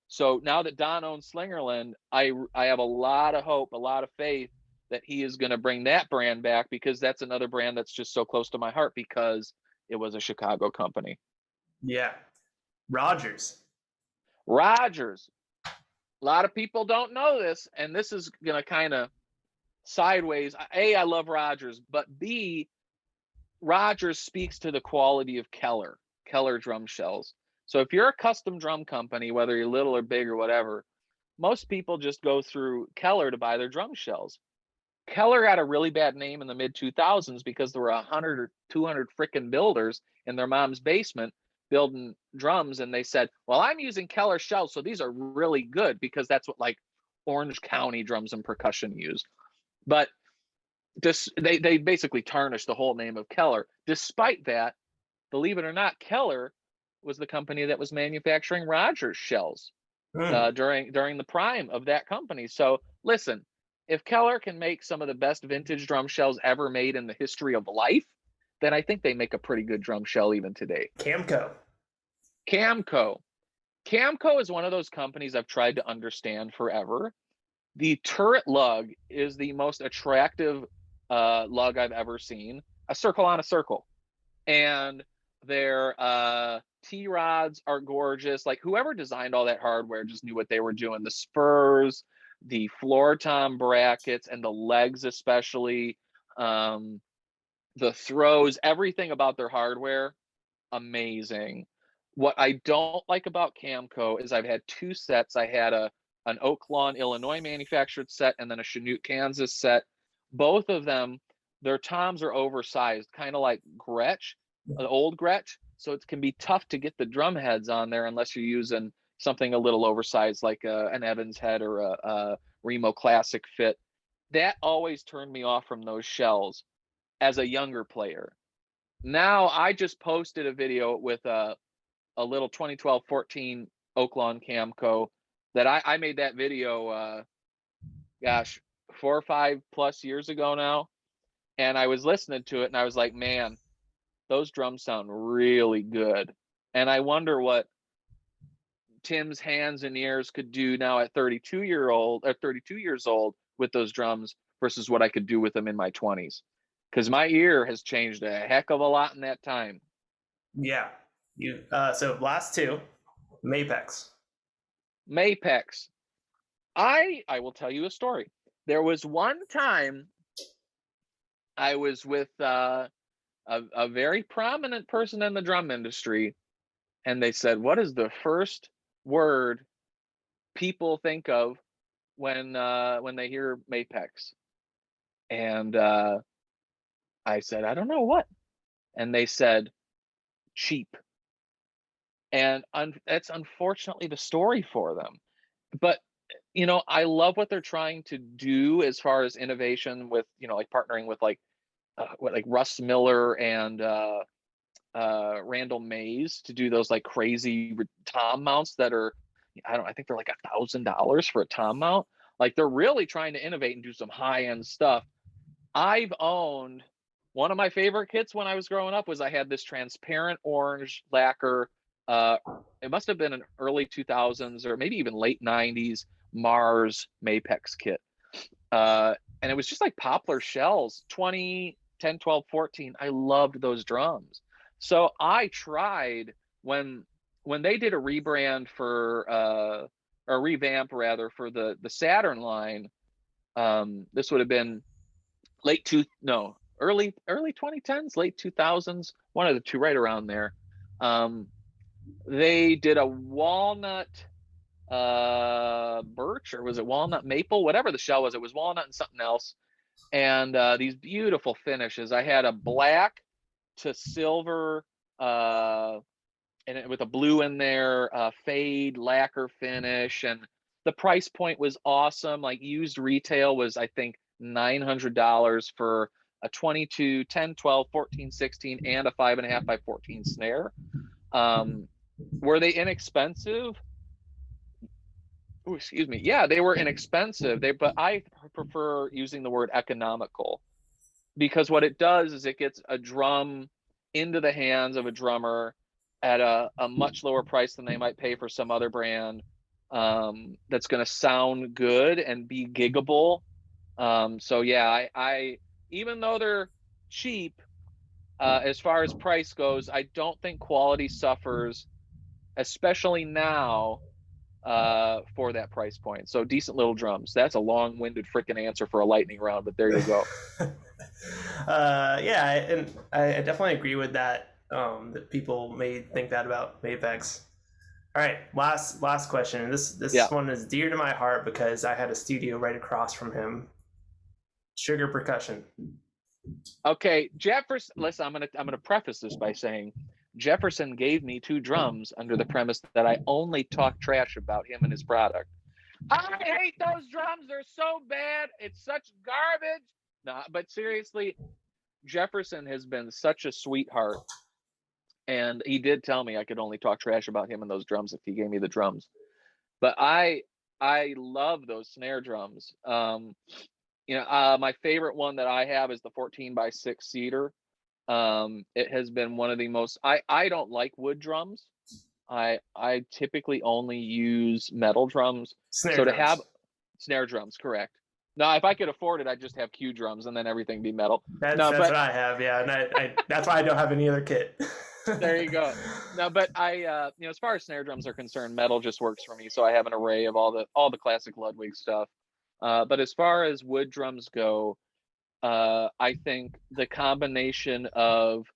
So now that Don owns Slingerland, I have a lot of hope, a lot of faith that he is going to bring that brand back, because that's another brand that's just so close to my heart because it was a Chicago company. Yeah. Rogers. A lot of people don't know this, and this is going to kind of sideways. A, I love Rogers, but B, Rogers speaks to the quality of Keller drum shells. So if you're a custom drum company, whether you're little or big or whatever, most people just go through Keller to buy their drum shells. Keller got a really bad name in the mid 2000s because there were 100 or 200 frickin' builders in their mom's basement building drums, and they said, well, I'm using Keller shells, so these are really good because that's what like Orange County drums and percussion use. But they basically tarnished the whole name of Keller. Despite that, believe it or not, Keller was the company that was manufacturing Rogers shells Hmm. during the prime of that company. So listen, if Keller can make some of the best vintage drum shells ever made in the history of life, then I think they make a pretty good drum shell even today. Camco. Camco. Camco is one of those companies I've tried to understand forever. The turret lug is the most attractive lug I've ever seen. A circle on a circle. And their T-rods are gorgeous. Like whoever designed all that hardware just knew what they were doing. The spurs, the floor tom brackets, and the legs especially, the throws, everything about their hardware, amazing. What I don't like about Camco is I've had two sets. I had an Oak Lawn, Illinois manufactured set and then a Chanute, Kansas set. Both of them, their toms are oversized, kind of like Gretsch, an old Gretsch. So it can be tough to get the drum heads on there unless you're using something a little oversized like an Evans head or a Remo Classic fit. That always turned me off from those shells as a younger player. Now I just posted a video with a little 2012-14 Oaklawn Camco that I made that video, gosh, 4 or 5 plus years ago now. And I was listening to it and I was like, man, those drums sound really good. And I wonder what Tim's hands and ears could do now at 32 years old with those drums versus what I could do with them in my 20s. Because my ear has changed a heck of a lot in that time. Yeah. You. So last two, Mapex. Mapex. I will tell you a story. There was one time I was with a very prominent person in the drum industry, and they said, "What is the first word people think of when they hear Mapex?" And I said, "I don't know what." And they said, "Cheap." And that's unfortunately the story for them. But I love what they're trying to do as far as innovation with like partnering with like Russ Miller and Randall Mays to do those like crazy tom mounts that are, I think they're like $1,000 for a tom mount. Like they're really trying to innovate and do some high end stuff. I've owned one of my favorite kits when I was growing up was I had this transparent orange lacquer. Uh, it must have been an early 2000s or maybe even late 90s Mars Mapex kit. And it was just like poplar shells, 20, 10, 12, 14. I loved those drums. So I tried when they did a rebrand for or revamp rather for the Saturn line. This would have been early 2010s, late 2000s, one of the two, right around there. They did a walnut birch, or was it walnut maple, whatever the shell was. It was walnut and something else, and these beautiful finishes. I had a black to silver and with a blue in there, fade lacquer finish, and the price point was awesome. Like used retail was, I think, $900 for a 22, 10, 12, 14, 16, and a 5.5 by 14 snare. Were they inexpensive? Ooh, excuse me. Yeah, they were inexpensive. But I prefer using the word economical because what it does is it gets a drum into the hands of a drummer at a much lower price than they might pay for some other brand, that's going to sound good and be giggable. So yeah, I even though they're cheap, as far as price goes, I don't think quality suffers, especially now, for that price point. So decent little drums. That's a long-winded freaking answer for a lightning round, but there you go. Yeah, and I definitely agree with that. That people may think that about Mapex. All right, last question. And this Yeah. one is dear to my heart because I had a studio right across from him. Sugar Percussion. Okay, Jefferson. Listen, I'm gonna preface this by saying Jefferson gave me 2 drums under the premise that I only talk trash about him and his product. I hate those drums. They're so bad. It's such garbage. No, but seriously, Jefferson has been such a sweetheart. And he did tell me I could only talk trash about him and those drums if he gave me the drums. But I love those snare drums. My favorite one that I have is the 14x6 cedar. It has been one of the most. I don't like wood drums. I typically only use metal drums. Snare So to drums. have snare drums, correct. Now, if I could afford it, I'd just have Q drums and then everything be metal. That's what I have, yeah, and I that's why I don't have any other kit. There you go. No, but as far as snare drums are concerned, metal just works for me. So I have an array of all the classic Ludwig stuff. But as far as wood drums go, I think the combination of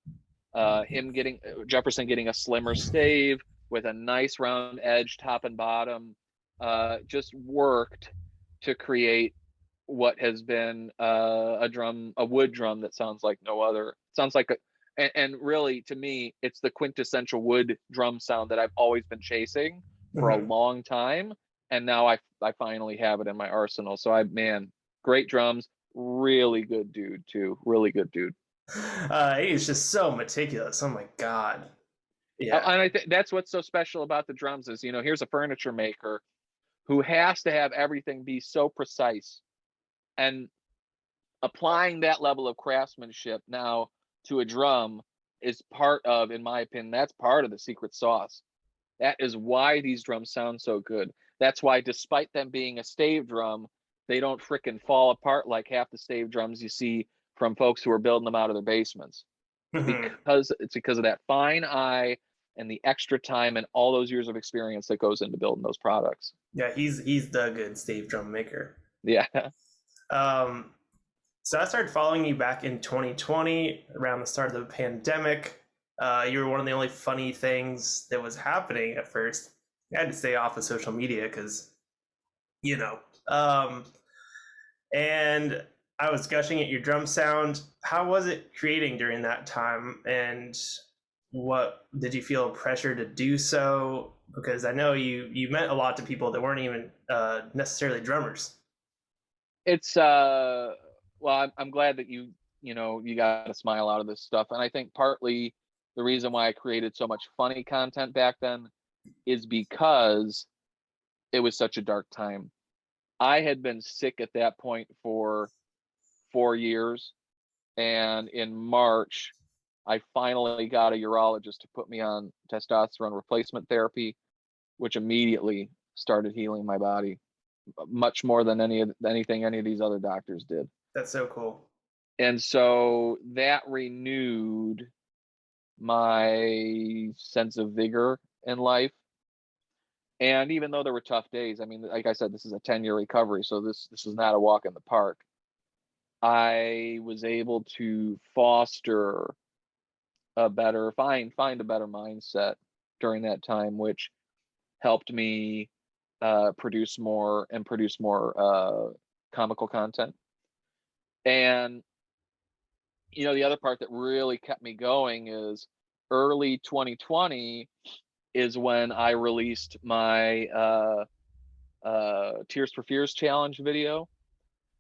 Jefferson getting a slimmer stave with a nice round edge top and bottom just worked to create what has been a wood drum that sounds like no other. Sounds like and really, to me, it's the quintessential wood drum sound that I've always been chasing for a long time, and now I finally have it in my arsenal. So great drums, really good dude too, really good dude. He's just so meticulous. Oh my god. Yeah. And I think that's what's so special about the drums is, here's a furniture maker who has to have everything be so precise, and applying that level of craftsmanship now to a drum is part of, in my opinion, that's part of the secret sauce. That is why these drums sound so good. That's why, despite them being a stave drum, they don't fricking fall apart like half the stave drums you see from folks who are building them out of their basements. Because of that fine eye and the extra time and all those years of experience that goes into building those products. Yeah, he's the good stave drum maker. Yeah. So I started following you back in 2020, around the start of the pandemic. You were one of the only funny things that was happening at first. I had to stay off of social media because, and I was gushing at your drum sound. How was it creating during that time? And what did you feel pressure to do so? Because I know you meant a lot to people that weren't even necessarily drummers. It's well, I'm glad that you got a smile out of this stuff. And I think partly the reason why I created so much funny content back then is because it was such a dark time. I had been sick at that point for 4 years. And in March, I finally got a urologist to put me on testosterone replacement therapy, which immediately started healing my body much more than anything any of these other doctors did. That's so cool. And so that renewed my sense of vigor in life. And even though there were tough days, I mean, like I said, this is a 10-year recovery, so this is not a walk in the park. I was able to foster find a better mindset during that time, which helped me produce more comical content. And the other part that really kept me going is early 2020 is when I released my Tears for Fears challenge video.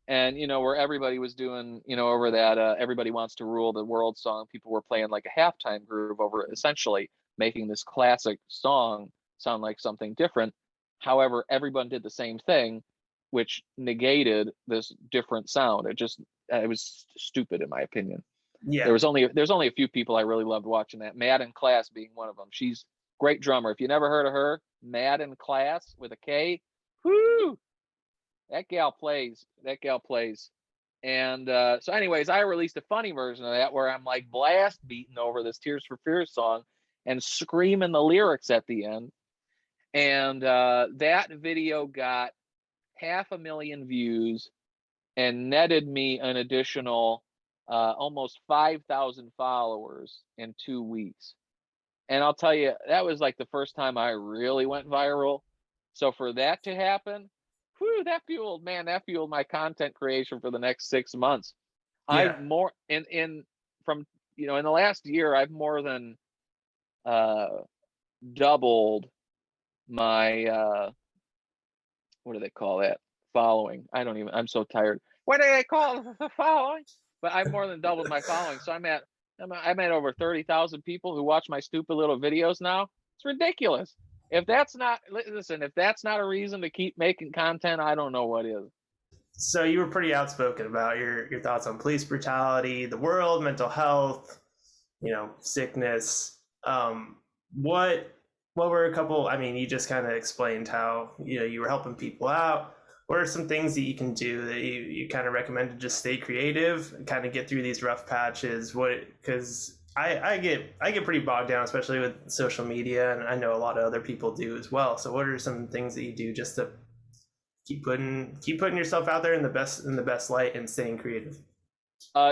And, where everybody was doing, over that Everybody Wants to Rule the World song, people were playing like a halftime groove over it, essentially making this classic song sound like something different. However, everyone did the same thing, which negated this different sound. It was stupid, in my opinion. Yeah. There's only a few people I really loved watching that. Mad in Class being one of them. She's great drummer. If you never heard of her, Mad in Class with a K, whoo, that gal plays. And so anyways, I released a funny version of that where I'm like blast beating over this Tears for Fears song and screaming the lyrics at the end. And that video got 500,000 views and netted me an additional almost 5,000 followers in 2 weeks. And I'll tell you, that was like the first time I really went viral. So for that to happen, that fueled my content creation for the next 6 months. Yeah. I've more in the last year, I've more than uh, doubled my what do they call that? Following. I don't even. I'm so tired. What do they call the following? But I more than doubled my following. So I'm at over 30,000 people who watch my stupid little videos now. It's ridiculous. If that's not listen, if that's not a reason to keep making content, I don't know what is. So you were pretty outspoken about your thoughts on police brutality, the world, mental health, sickness. What what were a couple? I mean, you just kind of explained how you were helping people out. What are some things that you can do that you kind of recommend to just stay creative and kind of get through these rough patches? What because I get pretty bogged down, especially with social media, and I know a lot of other people do as well. So what are some things that you do just to keep putting yourself out there in the best light and staying creative?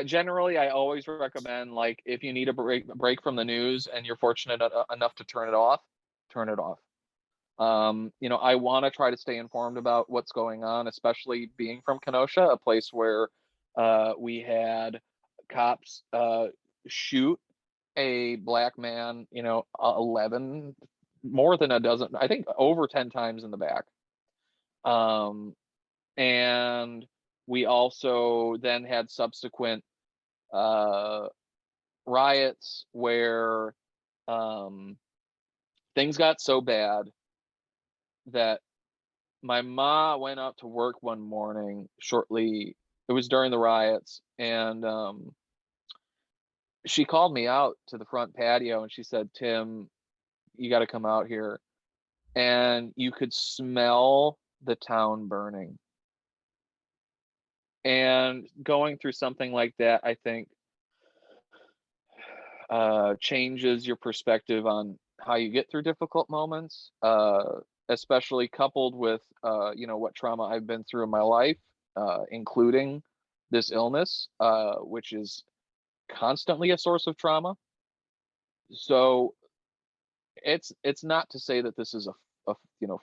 Generally, I always recommend, like, if you need a break from the news and you're fortunate enough to turn it off, turn it off. I want to try to stay informed about what's going on, especially being from Kenosha, a place where we had cops shoot a black man, 11, more than a dozen, I think over 10 times in the back. Um, and we also then had subsequent uh, riots where um, things got so bad that my ma went out to work one morning shortly. It was during the riots, and she called me out to the front patio and she said, "Tim, you got to come out here." And you could smell the town burning. And going through something like that, I think, changes your perspective on how you get through difficult moments, especially coupled with what trauma I've been through in my life, including this illness, which is constantly a source of trauma. So it's not to say that this is a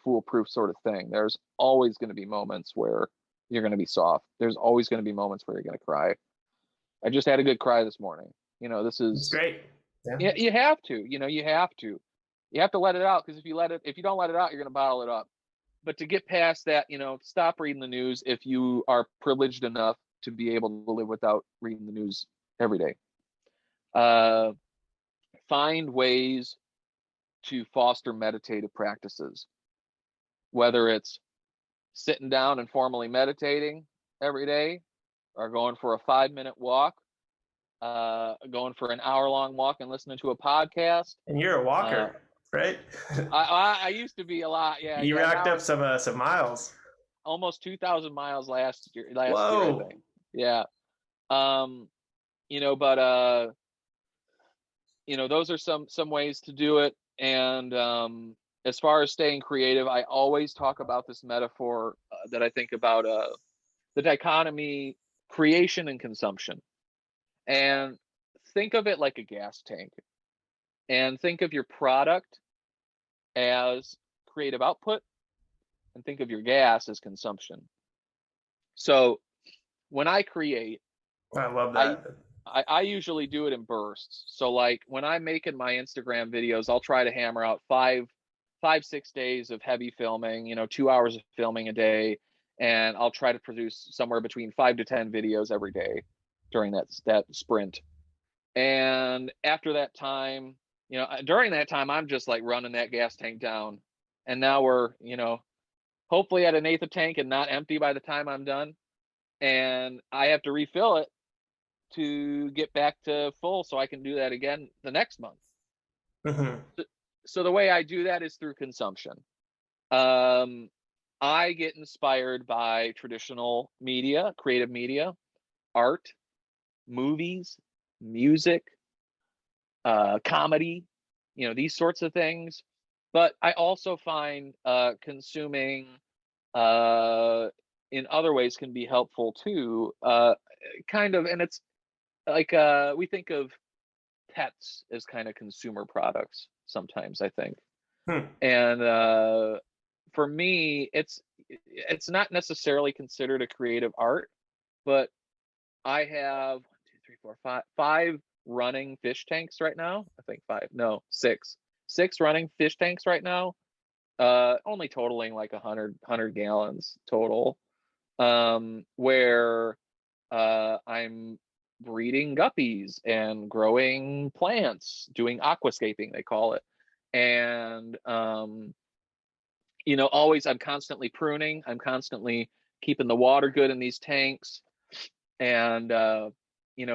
foolproof sort of thing. There's always going to be moments where you're going to be soft. There's always going to be moments where you're going to cry. I just had a good cry this morning. This It's is great. Yeah. You have to. You have to let it out, because if you don't let it out, you're going to bottle it up. But to get past that, stop reading the news if you are privileged enough to be able to live without reading the news every day. Uh, Find ways to foster meditative practices, whether it's sitting down and formally meditating every day, or going for a 5-minute walk, going for an hour-long walk and listening to a podcast. And you're a Uh, walker, right? I used to be a lot, yeah, You yeah. racked Now up it's some miles. almost 2,000 miles last year. Last year, I Whoa. think. Yeah. Um, but those are some ways to do it. And as far as staying creative, I always talk about this metaphor that I think about the dichotomy: creation and consumption. And think of it like a gas tank, and think of your product as creative output, and think of your gas as consumption. So when I create, I love I that. I usually do it in bursts. So, like, when I'm making my Instagram videos, I'll try to hammer out 6 days of heavy filming, 2 hours of filming a day, and I'll try to produce somewhere between 5 to 10 videos every day during that sprint. And after that time, during that time, I'm just like running that gas tank down. And now we're, hopefully at an eighth of tank and not empty by the time I'm done. And I have to refill it to get back to full so I can do that again the next month. Mm-hmm. So the way I do that is through consumption. Um, I get inspired by traditional media, creative media, art, movies, music, comedy, these sorts of things. But I also find consuming in other ways can be helpful too. Kind of, and it's like we think of pets as kind of consumer products sometimes, I think. Hmm. And for me, it's not necessarily considered a creative art, but I have 1, 2, 3, 4, 5 running fish tanks right now. I think five, no, six running fish tanks right now. Only totaling like 100 gallons total. Where I'm breeding guppies and growing plants, doing aquascaping, they call it. And always I'm constantly pruning, I'm constantly keeping the water good in these tanks, and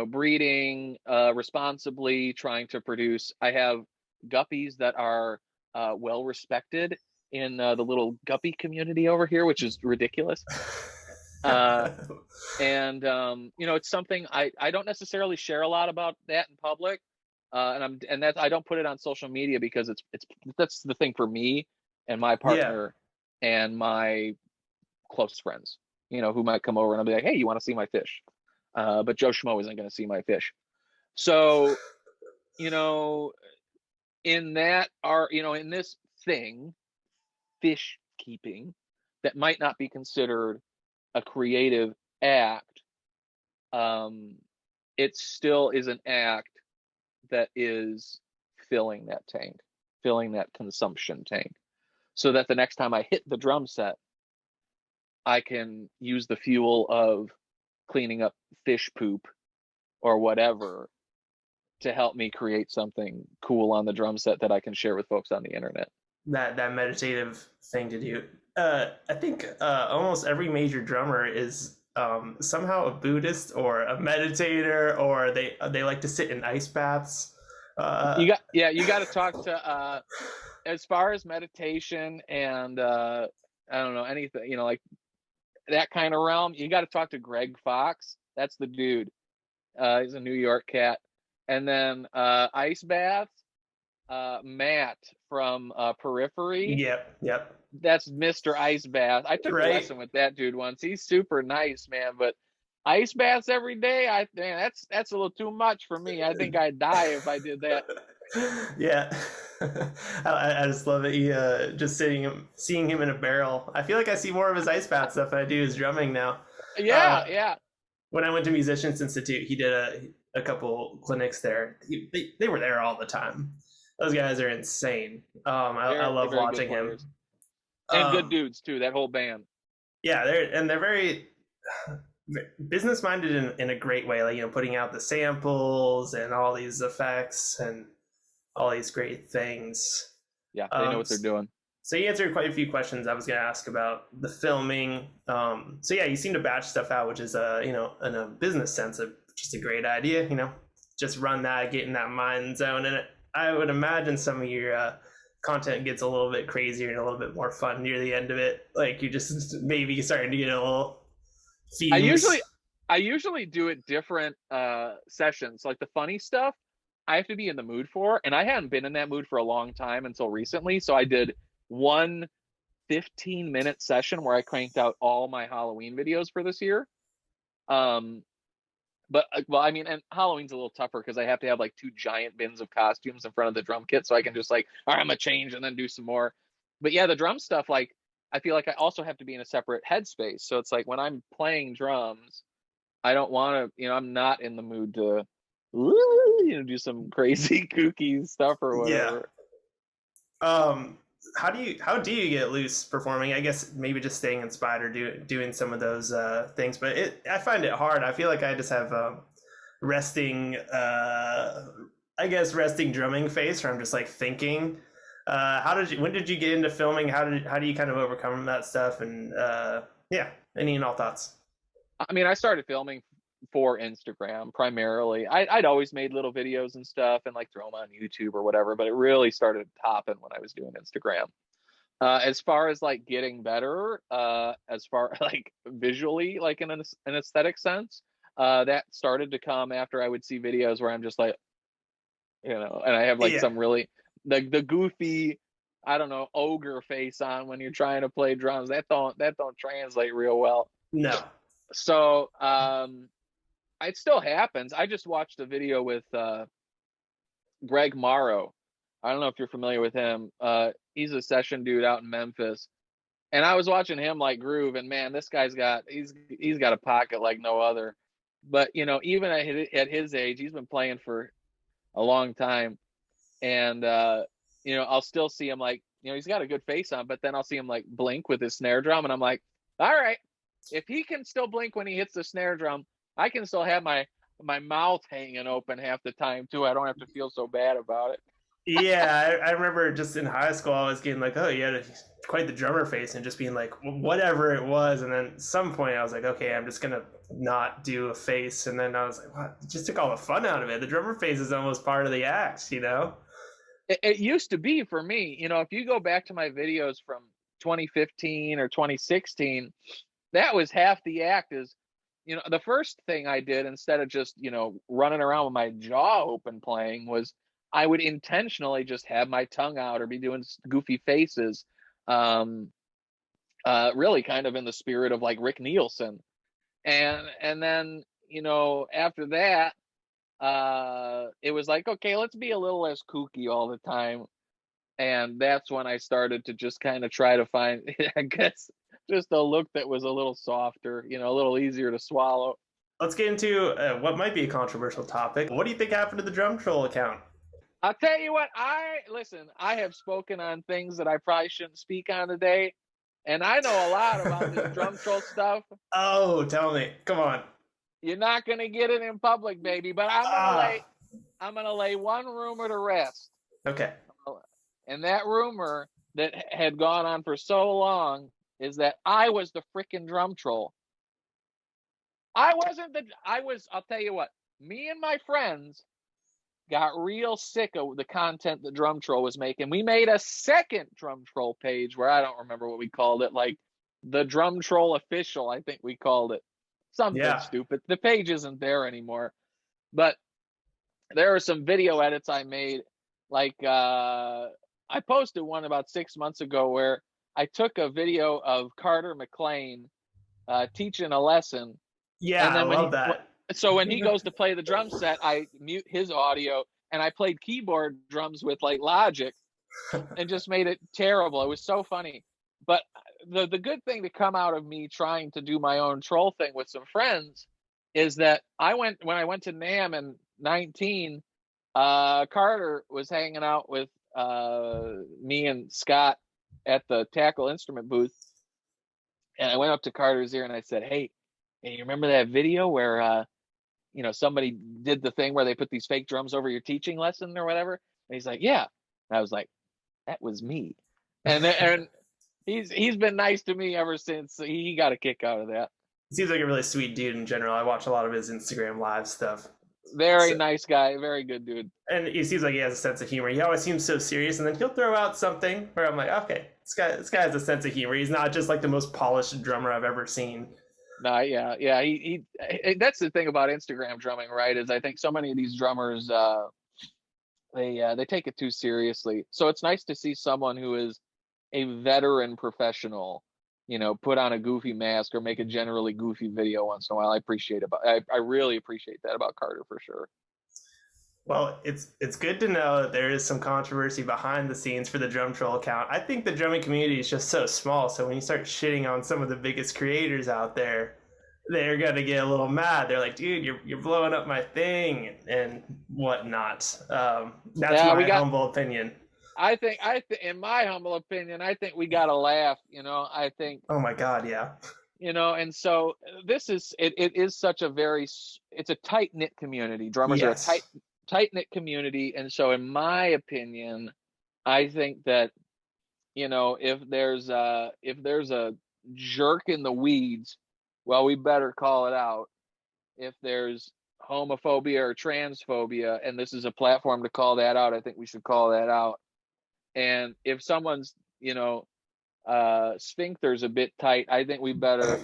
breeding responsibly, trying to produce. I have guppies that are well respected in the little guppy community over here, which is ridiculous. And it's something I don't necessarily share a lot about that in public, and that I don't put it on social media because it's that's the thing for me and my Yeah. partner and my close friends, who might come over and I'll be like, hey, you want to see my fish? But Joe Schmo isn't going to see my fish. So, in in this thing, fish keeping, that might not be considered a creative act, it still is an act that is filling that tank, filling that consumption tank, so that the next time I hit the drum set, I can use the fuel of cleaning up fish poop or whatever to help me create something cool on the drum set that I can share with folks on the internet. That meditative thing to do. I think almost every major drummer is somehow a Buddhist or a meditator, or they like to sit in ice baths. You got to talk to as far as meditation and I don't know anything, like that kind of realm. You got to talk to Greg Fox. That's the dude. He's a New York cat. And then ice baths. Matt from Periphery. Yep. That's Mr. Ice Bath. I took a lesson with that dude once. He's super nice, man. But ice baths every day, that's a little too much for me. I think I'd die if I did that. Yeah. I just love it. He just seeing him in a barrel. I feel like I see more of his ice bath stuff than I do his drumming now. Yeah. When I went to Musicians Institute, he did a couple clinics there. They were there all the time. Those guys are insane. I love watching him. And good dudes too. That whole band. Yeah, they're very business minded in a great way. Like putting out the samples and all these effects and all these great things. Yeah, they know what they're doing. So you answered quite a few questions I was going to ask about the filming. So yeah, you seem to batch stuff out, which is in a business sense, just a great idea. Just run that, get in that mind zone, and I would imagine some of your content gets a little bit crazier and a little bit more fun near the end of it. Like you just maybe starting to get a little fumes. I usually do it different sessions. Like the funny stuff, I have to be in the mood for, and I hadn't been in that mood for a long time until recently. So I did one 15-minute session where I cranked out all my Halloween videos for this year. But I mean, and Halloween's a little tougher because I have to have like 2 giant bins of costumes in front of the drum kit, so I can just like, all right, I'm gonna change and then do some more. But yeah, the drum stuff, like I feel like I also have to be in a separate headspace. So it's like when I'm playing drums, I don't want to, I'm not in the mood to, do some crazy kooky stuff or whatever. Yeah. How do you get loose performing? I guess maybe just staying inspired or doing some of those things, but I find it hard. I feel like I just have resting drumming face where I'm just like thinking. When did you get into filming? How do you kind of overcome that stuff? And any and all thoughts? I mean, I started filming for Instagram primarily. I'd always made little videos and stuff and like throw them on YouTube or whatever, but it really started popping when I was doing Instagram. As far as like getting better, as far like visually, like in an aesthetic sense, that started to come after I would see videos where I'm just like, and I have like some really the goofy, I don't know, ogre face on when you're trying to play drums. That don't translate real well. No. So it still happens. I just watched a video with Greg Morrow. I don't know if you're familiar with him. He's a session dude out in Memphis, and I was watching him like groove, and man, this guy's he's got a pocket like no other. But even at his age, he's been playing for a long time. And I'll still see him, like, he's got a good face on, but then I'll see him like blink with his snare drum, and I'm like, all right, if he can still blink when he hits the snare drum, I can still have my mouth hanging open half the time too. I don't have to feel so bad about it. Yeah, I remember just in high school, I was getting like, oh, you had quite the drummer face, and just being like, whatever it was. And then at some point, I was like, okay, I'm just gonna not do a face. And then I was like, what? It just took all the fun out of it. The drummer face is almost part of the act, you know? It used to be for me. If you go back to my videos from 2015 or 2016, that was half the act. Is the first thing I did, instead of just running around with my jaw open playing, was I would intentionally just have my tongue out or be doing goofy faces, really kind of in the spirit of like Rick Nielsen. And then after that, it was like, okay, let's be a little less kooky all the time. And that's when I started to just kind of try to find, I guess, just a look that was a little softer, a little easier to swallow. Let's get into what might be a controversial topic. What do you think happened to the drum troll account? I'll tell you what, I have spoken on things that I probably shouldn't speak on today. And I know a lot about this drum troll stuff. Oh, tell me. Come on. You're not gonna get it in public, baby. But Ah, I'm gonna lay one rumor to rest. okay. And that rumor that had gone on for so long is that I was the freaking drum troll. I wasn't the I was I'll tell you what, me and my friends got real sick of the content the drum troll was making. We made a second drum troll page where I don't remember what we called it, like the drum troll official, I think we called it. Something Yeah. stupid. The page isn't there anymore. But there are some video edits I made. Like I posted one about 6 months ago where I took a video of Carter McLean teaching a lesson, Yeah, and I then love that. when he goes to play the drum set, I mute his audio and I played keyboard drums with like Logic and just made it terrible. It was so funny. But the good thing to come out of me trying to do my own troll thing with some friends is that when I went to NAMM in 19, Carter was hanging out with me and Scott at the tackle instrument booth, and I went up to Carter's ear and I said, "Hey, you remember that video where somebody did the thing where they put these fake drums over your teaching lesson or whatever?" And he's like, "Yeah." And I was like, "That was me." And he's been nice to me ever since. He got a kick out of that. He seems like a really sweet dude in general. I watch a lot of his Instagram live stuff. Very So, nice guy, very good dude. and he seems like he has a sense of humor. He always seems so serious, and then he'll throw out something where I'm like, okay, this guy has a sense of humor. He's not just like the most polished drummer I've ever seen. No, yeah. That's the thing about Instagram drumming, right? Is I think so many of these drummers, they take it too seriously. So it's nice to see someone who is a veteran professional, put on a goofy mask or make a generally goofy video once in a while. I really appreciate that about Carter for sure. Well, it's good to know that there is some controversy behind the scenes for the drum troll account. I think the drumming community is just so small, so when you start shitting on some of the biggest creators out there, they're gonna get a little mad. They're like, dude, you're blowing up my thing and whatnot. That's Yeah, my humble opinion. in my humble opinion, I think we got to laugh. I think, Oh my god, yeah. and so it is such a it's a tight knit community. Drummers are a Yes. tight knit community, and so in my opinion, I think that if there's a jerk in the weeds, well, we better call it out. If there's homophobia or transphobia, and this is a platform to call that out, I think we should call that out. And if someone's sphincter's a bit tight, I think we better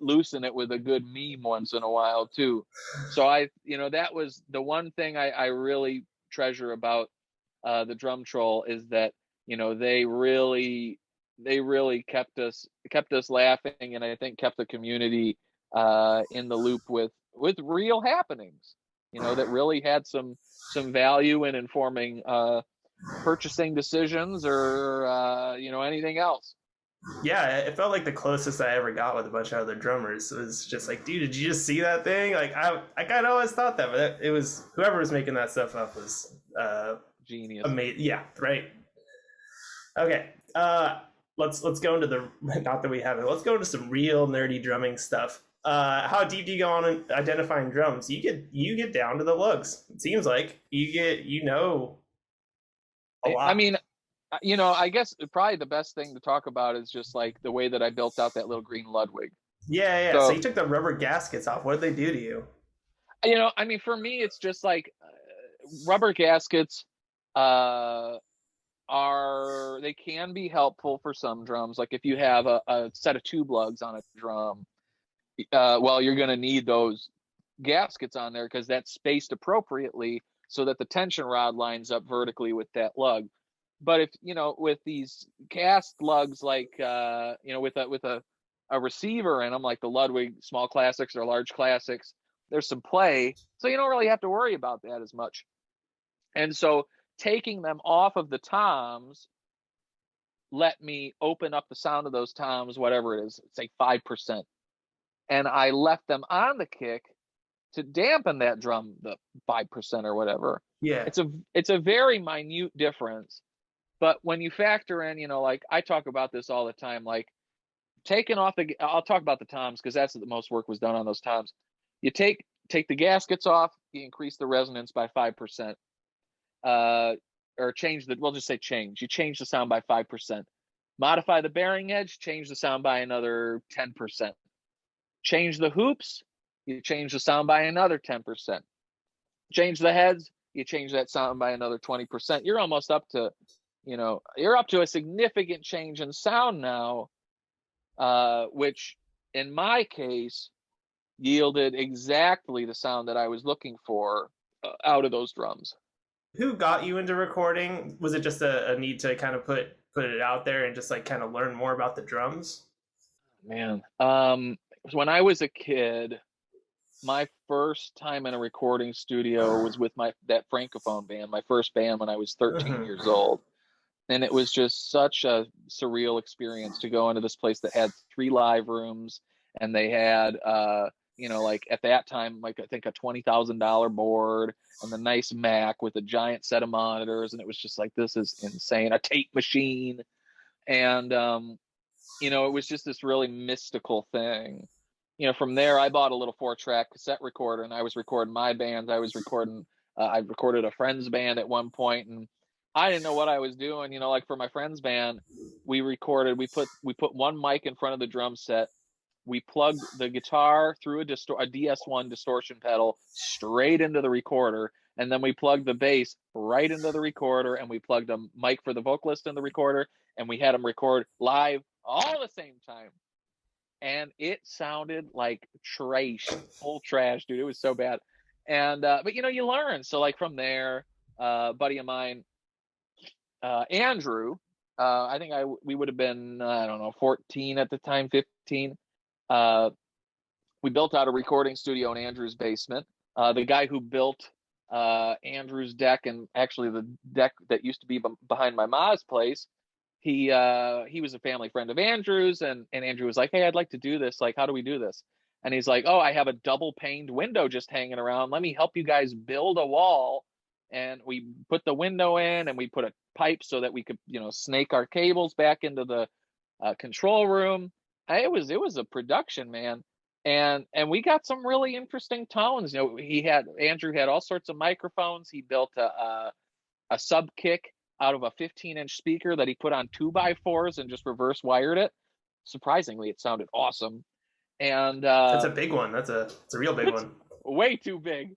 loosen it with a good meme once in a while too. So that was the one thing I really treasure about the drum troll, is that they really kept us laughing, and I think kept the community in the loop with real happenings, that really had some value in informing purchasing decisions or anything else. Yeah, it felt like the closest I ever got with a bunch of other drummers. It was just like, dude, did you just see that thing? Like, I kind of always thought that, but it was whoever was making that stuff up was Genius. amazing. Yeah, right. Okay, let's go into the not that we haven't. Let's go into some real nerdy drumming stuff. How deep do you go on identifying drums? You get down to the lugs. It seems like you know a I lot. mean, I guess probably the best thing to talk about is just like the way that I built out that little green Ludwig. Yeah, yeah. So So, you took the rubber gaskets off. What did they do to you? I mean, for me, it's just like rubber gaskets uh, they can be helpful for some drums. Like if you have a set of tube lugs on a drum, well, you're going to need those gaskets on there because that's spaced appropriately so that the tension rod lines up vertically with that lug. But if with these cast lugs, like with a receiver in them, like the Ludwig small classics or large classics, there's some play, so you don't really have to worry about that as much. And so taking them off of the toms let me open up the sound of those toms, whatever it is, say 5%, and I left them on the kick to dampen that drum the 5% or whatever. Yeah. It's a very minute difference. But when you factor in, like I talk about this all the time, like taking off I'll talk about the toms because that's the most work was done on those toms. You take the gaskets off, you increase the resonance by 5%, or we'll just say you change the sound by 5%. Modify the bearing edge, change the sound by another 10%. Change the hoops, you change the sound by another 10%. Change the heads, you change that sound by another 20%. You're almost up to, you're up to a significant change in sound now, which in my case yielded exactly the sound that I was looking for out of those drums. Who got you into recording? Was it just a need to kind of put it out there and just like kind of learn more about the drums? Man, when I was a kid, my first time in a recording studio was with that Francophone band, my first band when I was 13 Mhm. years old. And it was just such a surreal experience to go into this place that had 3 live rooms, and they had like at that time, like I think a $20,000 board and the nice Mac with a giant set of monitors, and it was just like, this is insane. A tape machine, and it was just this really mystical thing. From there, I bought a little 4-track cassette recorder, and I was recording my bands. I recorded a friend's band at one point, and I didn't know what I was doing. Like for my friend's band, we put one mic in front of the drum set. We plugged the guitar through a DS1 distortion pedal straight into the recorder, and then we plugged the bass right into the recorder, and we plugged a mic for the vocalist in the recorder, and we had them record live all the same time. And it sounded like trash, full trash, dude. It was so bad. And but you learn. So like from there, a buddy of mine, Andrew, I think we would have been, I don't know, 14 at the time, 15. Uh, we built out a recording studio in Andrew's basement. The guy who built Andrew's deck, and actually the deck that used to be behind my mom's place, he was a family friend of Andrew's, and Andrew was like, "Hey, I'd like to do this. Like, how do we do this?" And he's like, "Oh, I have a double paned window just hanging around. Let me help you guys build a wall." And we put the window in, and we put a pipe so that we could, snake our cables back into the control room. It was a production, man. And we got some really interesting tones. Andrew had all sorts of microphones. He built a sub kick out of a 15-inch speaker that he put on 2x4s and just reverse wired it. Surprisingly, it sounded awesome. And That's a big one. It's a real big it's one. way too big,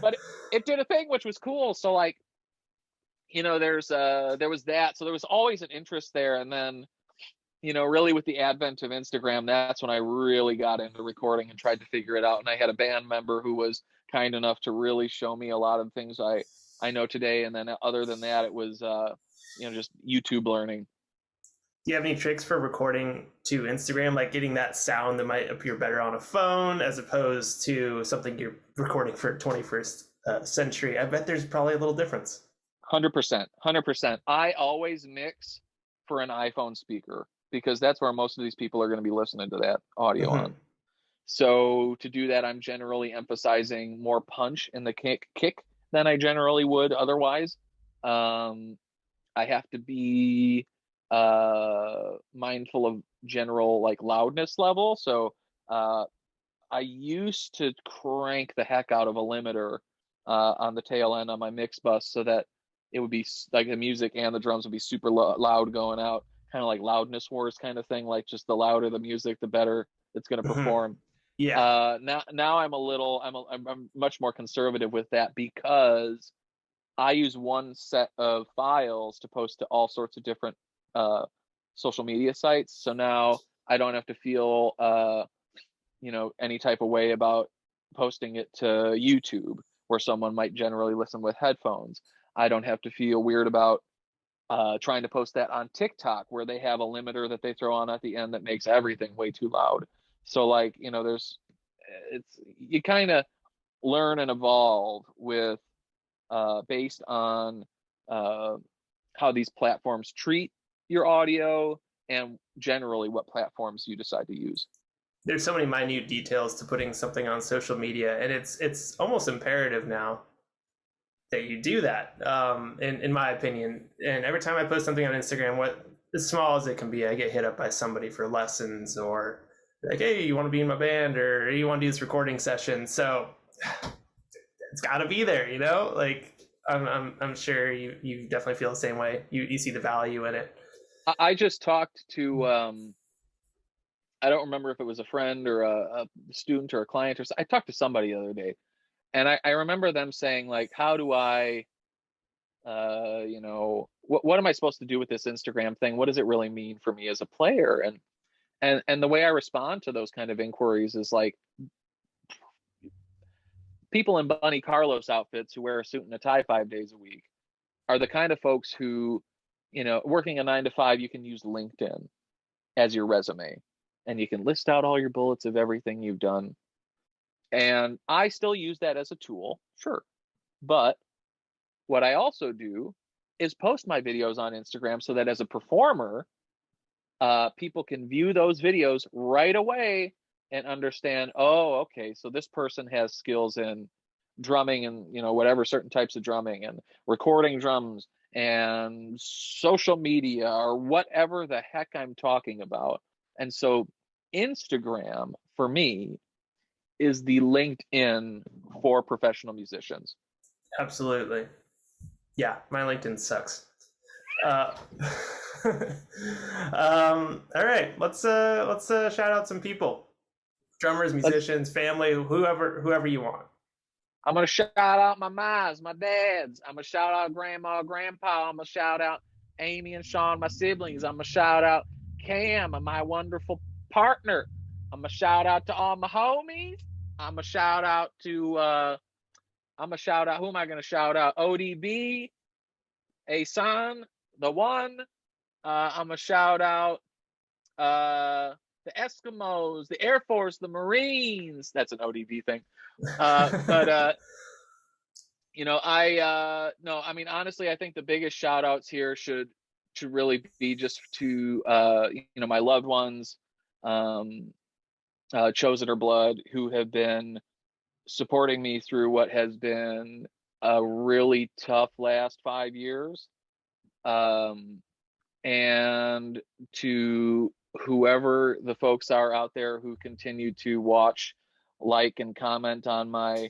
but it did a thing which was cool. So like, there was that. So there was always an interest there. And then, really with the advent of Instagram, that's when I really got into recording and tried to figure it out. And I had a band member who was kind enough to really show me a lot of things I know today. And then other than that, it was just YouTube learning. Do you have any tricks for recording to Instagram, like getting that sound that might appear better on a phone as opposed to something you're recording for 21st century? I bet there's probably a little difference. 100%. 100%. I always mix for an iPhone speaker. because that's where most of these people are going to be listening to that audio Hmm. on. So to do that, I'm generally emphasizing more punch in the kick than I generally would otherwise. Um, I have to be mindful of general like loudness level. So uh, I used to crank the heck out of a limiter on the tail end on my mix bus so that it would be like the music and the drums would be super loud going out, kind of like loudness wars kind of thing. Like just the louder the music, the better it's going to Hmm. perform. Yeah. Now I'm much more conservative with that because I use one set of files to post to all sorts of different uh, social media sites. So now I don't have to feel any type of way about posting it to YouTube where someone might generally listen with headphones. I don't have to feel weird about trying to post that on TikTok where they have a limiter that they throw on at the end that makes everything way too loud. So like, there's it's you kind of learn and evolve with based on uh, how these platforms treat your audio and generally what platforms you decide to use. There's so many minute details to putting something on social media, and it's almost imperative now that you do that. In my opinion, and every time I post something on Instagram, what as small as it can be, I get hit up by somebody for lessons or like, hey, you want to be in my band or hey, you want to do this recording session. So it's got to be there, Like I'm sure you definitely feel the same way. You see the value in it. I just talked to I don't remember if it was a friend or a student or a client I talked to somebody the other day, and I remember them saying like, how do I what am I supposed to do with this Instagram thing? What does it really mean for me as a player? And the way I respond to those kind of inquiries is like, people in Bunny Carlos outfits who wear a suit and a tie 5 days a week are the kind of folks who, working a 9 to 5, you can use LinkedIn as your resume and you can list out all your bullets of everything you've done. And I still use that as a tool, sure. But what I also do is post my videos on Instagram so that as a performer, people can view those videos right away and understand, oh, okay, so this person has skills in drumming and whatever certain types of drumming and recording drums and social media or whatever the heck I'm talking about. And so Instagram for me is the LinkedIn for professional musicians. Absolutely. Yeah, my LinkedIn sucks. Uh, all right, let's shout out some people, drummers, musicians, family, whoever you want. I'm gonna shout out my mas, my dads. I'm gonna shout out grandma, grandpa. I'm gonna shout out Amy and Sean, my siblings. I'm gonna shout out Cam, my wonderful partner. I'm gonna shout out to all my homies. I'm gonna shout out to who am I gonna shout out? ODB, Asan, the one. I'm gonna shout out the Eskimos, the Air Force, the Marines. That's an ODB thing. But no, I mean honestly, I think the biggest shout outs here should really be just to my loved ones, um, chosen or blood, who have been supporting me through what has been a really tough last 5 years. Um, and to whoever the folks are out there who continue to watch, like, and comment on my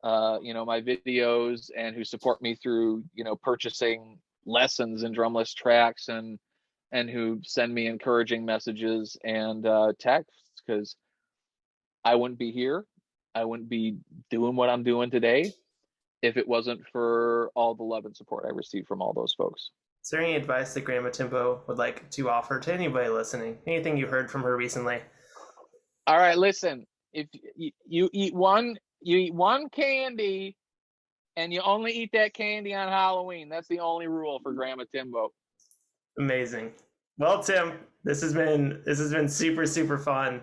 my videos and who support me through purchasing lessons and drumless tracks and who send me encouraging messages and texts, because I wouldn't be here, I wouldn't be doing what I'm doing today if it wasn't for all the love and support I received from all those folks. Is there any advice that Grandma Timbo would like to offer to anybody listening? Anything you heard from her recently? All right, listen. If you eat one candy, and you only eat that candy on Halloween. That's the only rule for Grandma Timbo. Amazing. Well, Tim, this has been super super fun,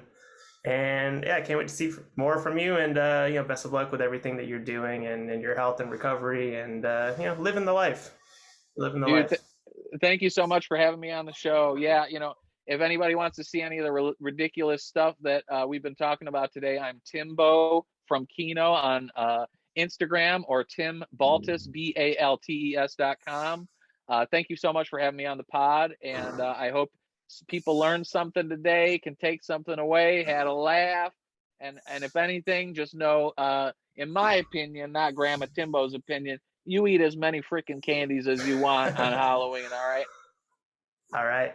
and yeah, I can't wait to see more from you. And best of luck with everything that you're doing and your health and recovery, and living the life, living the Dude, life. thank you so much for having me on the show. Yeah, If anybody wants to see any of the ridiculous stuff that we've been talking about today, I'm Timbo from Kino on Instagram, or Tim Baltes, BALTES.com. Thank you so much for having me on the pod, and I hope people learned something today, can take something away, had a laugh, and if anything, just know, in my opinion, not Grandma Timbo's opinion, you eat as many freaking candies as you want on Halloween. All right. All right.